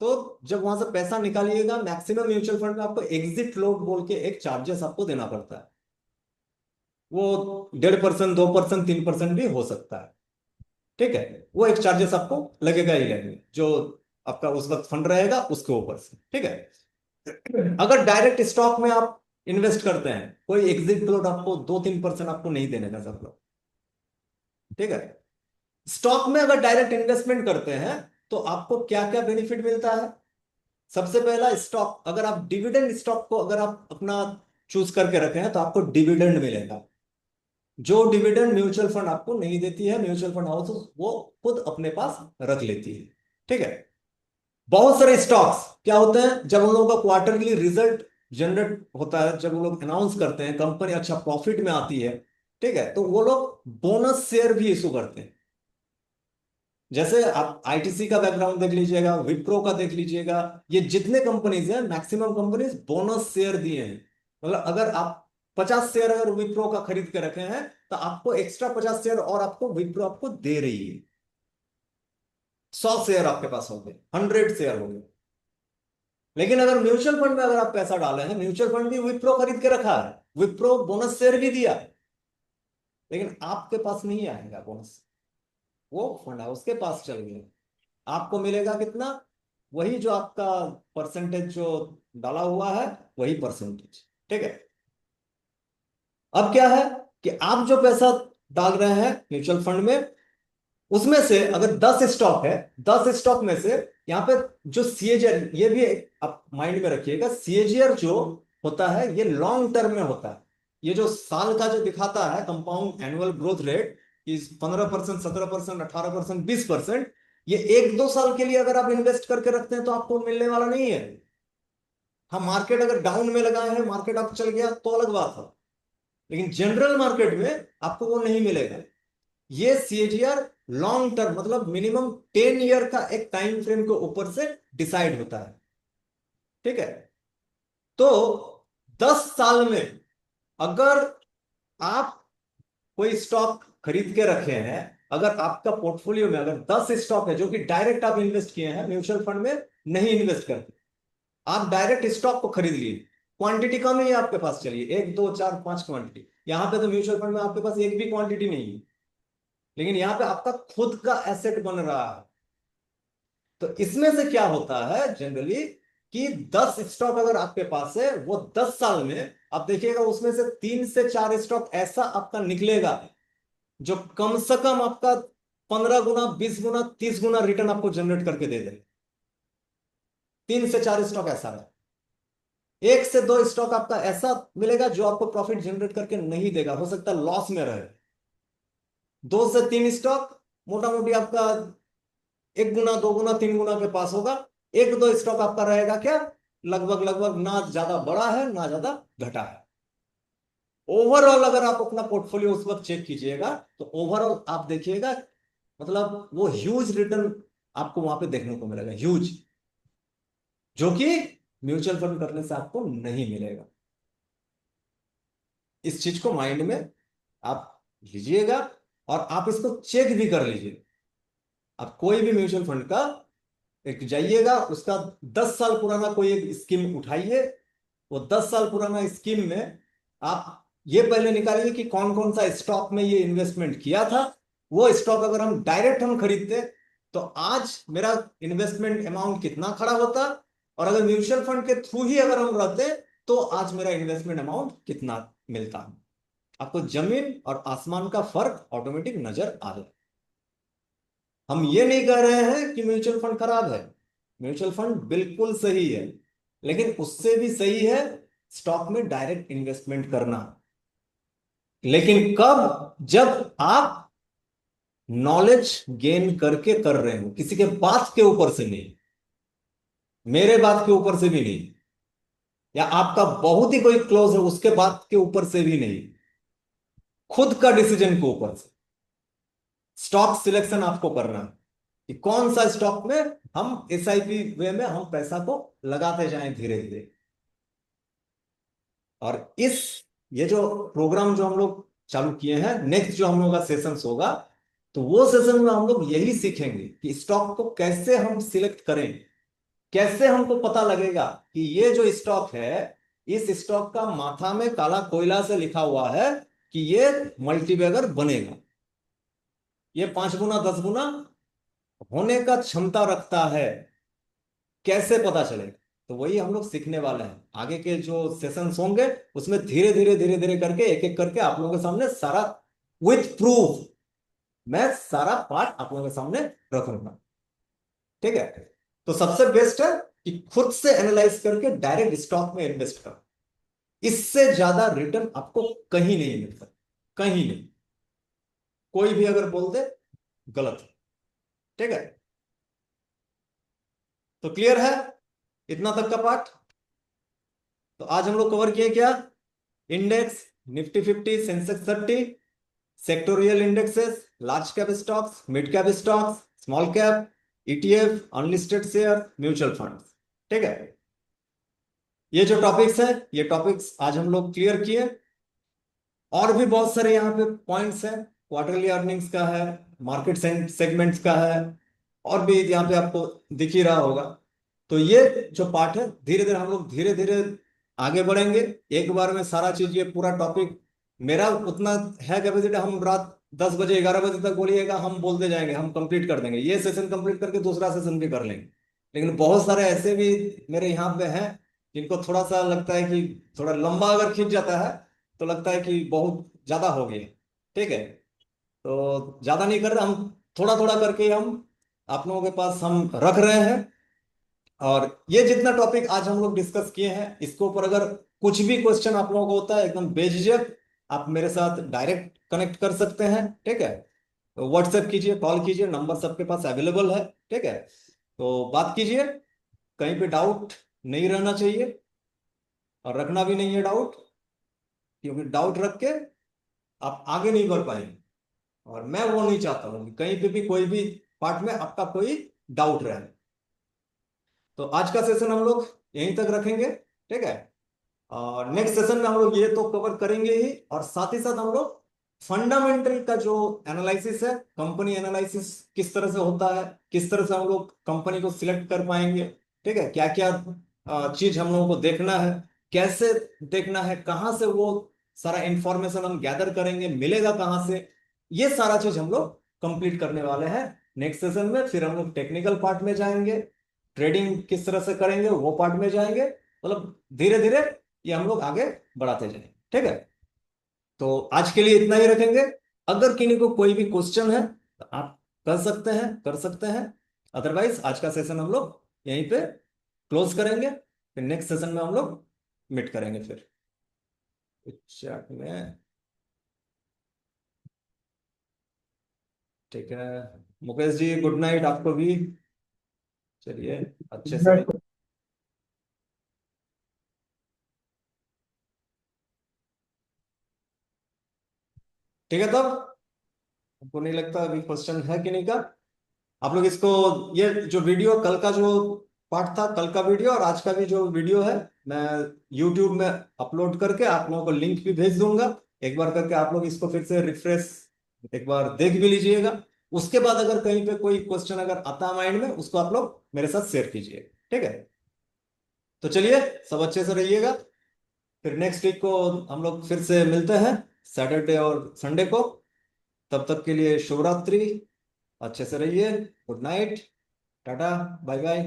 तो जब वहां से पैसा निकालिएगा, मैक्सिमम म्यूचुअल फंड में आपको एग्जिट फ्लोट बोल के एक चार्जेस आपको देना पड़ता है। वो 1.5%, 2%, 3% भी हो सकता है। ठीक है। वो एक चार्जेस आपको लगेगा ही लगेगा, जो आपका उस वक्त फंड रहेगा उसके ऊपर से। ठीक है। अगर डायरेक्ट स्टॉक में आप इन्वेस्ट करते हैं, कोई एग्जिट फ्लोट आपको 2-3% आपको नहीं देने का सब लोग। ठीक है। स्टॉक में अगर डायरेक्ट इन्वेस्टमेंट करते हैं तो आपको क्या क्या बेनिफिट मिलता है। सबसे पहला, स्टॉक अगर आप डिविडेंड स्टॉक को अगर आप अपना चूज करके रखे हैं तो आपको डिविडेंड मिलेगा, जो डिविडेंड म्यूचुअल फंड आपको नहीं देती है, म्यूचुअल फंड हाउस वो खुद अपने पास रख लेती है। ठीक है। बहुत सारे स्टॉक्स क्या होते हैं, जब उन लोगों का क्वार्टरली रिजल्ट जनरेट होता है, जब वो लोग अनाउंस करते हैं, कंपनी अच्छा प्रॉफिट में आती है, ठीक है, तो वो लोग बोनस शेयर भी इशू करते हैं। जैसे आप आईटीसी का बैकग्राउंड देख लीजिएगा, विप्रो का देख लीजिएगा, ये जितने कंपनीज हैं मैक्सिमम कंपनीज बोनस शेयर दिए हैं। मतलब अगर आप 50 शेयर अगर विप्रो का खरीद के रखे हैं, तो आपको एक्स्ट्रा 50 शेयर और आपको विप्रो आपको दे रही है। 100 शेयर आपके पास हो गए, 100 शेयर हो गए। लेकिन अगर म्यूचुअल फंड में अगर आप पैसा डाले हैं, म्यूचुअल फंड भी विप्रो खरीद के रखा है, विप्रो बोनस शेयर भी दिया है, लेकिन आपके पास नहीं आएगा बोनस, वो फंड हाउस के पास चल गया। आपको मिलेगा कितना, वही जो आपका परसेंटेज जो डाला हुआ है, वही परसेंटेज। ठीक है। अब क्या है कि आप जो पैसा डाल रहे हैं म्यूचुअल फंड में, उसमें से अगर 10 स्टॉक है, 10 स्टॉक में से यहां पे जो सीएजीआर, ये भी आप माइंड में रखिएगा, सीएजीआर जो होता है ये लॉन्ग टर्म में होता है। ये जो साल का जो दिखाता है कंपाउंड एनुअल ग्रोथ रेट, इस 15%, 17%, 18%, 20%, ये 1-2 साल के लिए अगर आप इन्वेस्ट करके रखते हैं तो आपको मिलने वाला नहीं है। हाँ, मार्केट अगर डाउन में लगाए हैं, मार्केट अप चल गया तो अलग बात है, लेकिन जनरल मार्केट में आपको वो नहीं मिलेगा। ये सीएजीआर लॉन्ग टर्म मतलब मिनिमम 10 ईयर का एक टाइम फ्रेम के ऊपर से डिसाइड होता है। ठीक है। तो 10 साल में अगर आप कोई स्टॉक खरीद के रखे हैं, अगर आपका पोर्टफोलियो में अगर 10 स्टॉक है जो कि डायरेक्ट आप इन्वेस्ट किए हैं, म्यूचुअल फंड में नहीं इन्वेस्ट करते, आप डायरेक्ट स्टॉक को खरीद लिए, क्वांटिटी कम ही है आपके पास, चलिए 1, 2, 4, 5 क्वांटिटी, यहां पे तो म्यूचुअल फंड में आपके पास एक भी क्वांटिटी नहीं है, लेकिन यहां पे आपका खुद का एसेट बन रहा है। तो इसमें से क्या होता है जनरली कि 10 स्टॉक अगर आपके पास है, वो 10 साल में आप देखिएगा उसमें से 3 से 4 स्टॉक ऐसा आपका निकलेगा जो कम से कम आपका 15 गुना, 20 गुना, 30 गुना रिटर्न आपको जनरेट करके दे दे। 3 से 4 स्टॉक ऐसा है। 1 से 2 स्टॉक आपका ऐसा मिलेगा जो आपको प्रॉफिट जनरेट करके नहीं देगा, हो सकता है लॉस में रहे। 2 से 3 स्टॉक मोटा मोटी आपका 1 गुना, 2 गुना, 3 गुना के पास होगा। 1-2 स्टॉक आपका रहेगा क्या, लगभग लगभग ना ज्यादा बड़ा है ना ज्यादा घटा है। ओवरऑल अगर आप अपना पोर्टफोलियो उस वक्त चेक कीजिएगा तो ओवरऑल आप देखिएगा, मतलब वो ह्यूज रिटर्न आपको वहां पे देखने को मिलेगा, ह्यूज, जो कि म्यूचुअल फंड करने से आपको नहीं मिलेगा। इस चीज को माइंड में आप लीजिएगा, और आप इसको चेक भी कर लीजिए। आप कोई भी म्यूचुअल फंड का एक जाइएगा, उसका 10 साल पुराना कोई एक स्कीम उठाइए, वो 10 साल पुराना स्कीम में आप ये पहले निकालिए कि कौन कौन सा स्टॉक में ये इन्वेस्टमेंट किया था। वो स्टॉक अगर हम डायरेक्ट हम खरीदते तो आज मेरा इन्वेस्टमेंट अमाउंट कितना खड़ा होता, और अगर म्यूचुअल फंड के थ्रू ही अगर हम रहते तो आज मेरा इन्वेस्टमेंट अमाउंट कितना मिलता। आपको जमीन और आसमान का फर्क ऑटोमेटिक नजर आ जाए। हम ये नहीं कह रहे हैं कि म्यूचुअल फंड खराब है, म्यूचुअल फंड बिल्कुल सही है, लेकिन उससे भी सही है स्टॉक में डायरेक्ट इन्वेस्टमेंट करना। लेकिन कब, जब आप नॉलेज गेन करके कर रहे हो, किसी के बात के ऊपर से नहीं, मेरे बात के ऊपर से भी नहीं, या आपका बहुत ही कोई क्लोज है उसके बात के ऊपर से भी नहीं, खुद का डिसीजन के ऊपर से स्टॉक सिलेक्शन आपको करना है कि कौन सा स्टॉक में हम एसआईपी वे में हम पैसा को लगाते जाएं धीरे धीरे। और ये जो प्रोग्राम जो हम लोग चालू किए हैं, नेक्स्ट जो हम लोग का सेशन होगा, तो वो सेशन में हम लोग यही सीखेंगे कि स्टॉक को कैसे हम सिलेक्ट करें, कैसे हमको पता लगेगा कि ये जो स्टॉक है, इस स्टॉक का माथा में काला कोयला से लिखा हुआ है कि ये मल्टीबैगर बनेगा, ये 5 गुना 10 गुना होने का क्षमता रखता है, कैसे पता चलेगा। तो वही हम लोग सीखने वाले हैं। आगे के जो सेशंस होंगे उसमें धीरे धीरे धीरे धीरे करके एक एक करके आप लोगों के सामने सारा विथ प्रूफ मैं सारा पार्ट आप लोगों के सामने रखूंगा। ठीक है, तो सबसे बेस्ट है कि खुद से एनालाइज करके डायरेक्ट स्टॉक में इन्वेस्ट करो। इससे ज्यादा रिटर्न आपको कहीं नहीं मिलता, कहीं नहीं। कोई भी अगर बोल दे गलत है। ठीक है, तो क्लियर है इतना तक का पार्ट। तो आज हम लोग कवर किए क्या? Index, Nifty 50, Sensex 30, sectoral indexes, large cap stocks, mid cap stocks, small cap, ETF, unlisted share, mutual funds. ठीक है, ये जो टॉपिक्स है, ये टॉपिक्स आज हम लोग क्लियर किए। और भी बहुत सारे यहाँ पे पॉइंट्स हैं, क्वार्टरली अर्निंग्स का है, मार्केट सेगमेंट्स का है, और भी यहाँ पे आपको दिख ही रहा होगा। तो ये जो पार्ट है, धीरे धीरे हम लोग धीरे धीरे आगे बढ़ेंगे। एक बार में सारा चीज, ये पूरा टॉपिक मेरा उतना है कैपेसिटी, हम रात 10 बजे 11 बजे तक बोलिएगा, हम बोलते जाएंगे, हम कंप्लीट कर देंगे। ये सेशन कंप्लीट करके दूसरा सेशन भी कर लेंगे। लेकिन बहुत सारे ऐसे भी मेरे यहाँ पे हैं जिनको थोड़ा सा लगता है कि थोड़ा लंबा अगर खींच जाता है तो लगता है कि बहुत ज्यादा हो गया। ठीक है, तो ज्यादा नहीं कर रहे हम, थोड़ा थोड़ा करके हम आप लोगों के पास हम रख रहे हैं। और ये जितना टॉपिक आज हम लोग डिस्कस किए हैं, इसके ऊपर अगर कुछ भी क्वेश्चन आप लोगों को होता है, एकदम बेझिझक आप मेरे साथ डायरेक्ट कनेक्ट कर सकते हैं। ठीक है, तो व्हाट्सएप कीजिए, कॉल कीजिए, नंबर सबके पास अवेलेबल है। ठीक है, तो बात कीजिए, कहीं पे डाउट नहीं रहना चाहिए, और रखना भी नहीं है डाउट, क्योंकि डाउट रख के आप आगे नहीं बढ़ पाएंगे। और मैं वो नहीं चाहता हूँ कि कहीं पे भी कोई भी पार्ट में आपका कोई डाउट रहे। तो आज का सेशन हम लोग यहीं तक रखेंगे। ठीक है, और नेक्स्ट सेशन में हम लोग ये तो कवर करेंगे ही, और साथ ही साथ हम लोग फंडामेंटल का जो एनालिसिस है, कंपनी एनालिसिस किस तरह से होता है, किस तरह से हम लोग कंपनी को सिलेक्ट कर पाएंगे। ठीक है, क्या क्या चीज हम लोगों को देखना है, कैसे देखना है, कहाँ से वो सारा इंफॉर्मेशन हम गैदर करेंगे, मिलेगा कहाँ से, ये सारा चीज हम लोग कंप्लीट करने वाले हैं नेक्स्ट सेशन में। फिर हम लोग टेक्निकल पार्ट में जाएंगे, ट्रेडिंग किस तरह से करेंगे वो पार्ट में जाएंगे। मतलब धीरे धीरे ये हम लोग आगे बढ़ाते जाएंगे। ठीक है, तो आज के लिए इतना ही रखेंगे। अगर किन्हीं को कोई भी क्वेश्चन है तो आप कर सकते हैं। अदरवाइज आज का सेशन हम लोग यहीं पे क्लोज करेंगे, फिर नेक्स्ट सेशन में हम लोग मीट करेंगे फिर चैट में। ठीक है, मुकेश जी गुड नाइट आपको भी। चलिए, अच्छे से रहिए। ठीक है, तब आपको नहीं लगता अभी क्वेश्चन है कि नहीं का? आप लोग इसको, ये जो वीडियो कल का जो पार्ट था, कल का वीडियो और आज का भी जो वीडियो है, मैं यूट्यूब में अपलोड करके आप लोगों को लिंक भी भेज दूंगा। एक बार करके आप लोग इसको फिर से रिफ्रेश एक बार देख भी लीजिएगा। उसके बाद अगर कहीं पे कोई क्वेश्चन अगर आता है माइंड में, उसको आप लोग मेरे साथ शेयर कीजिए। ठीक है, तो चलिए, सब अच्छे से रहिएगा। फिर नेक्स्ट वीक को हम लोग फिर से मिलते हैं, सैटरडे और संडे को। तब तक के लिए शुभ रात्रि, अच्छे से रहिए, good night, tata, bye bye.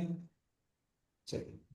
चलिए।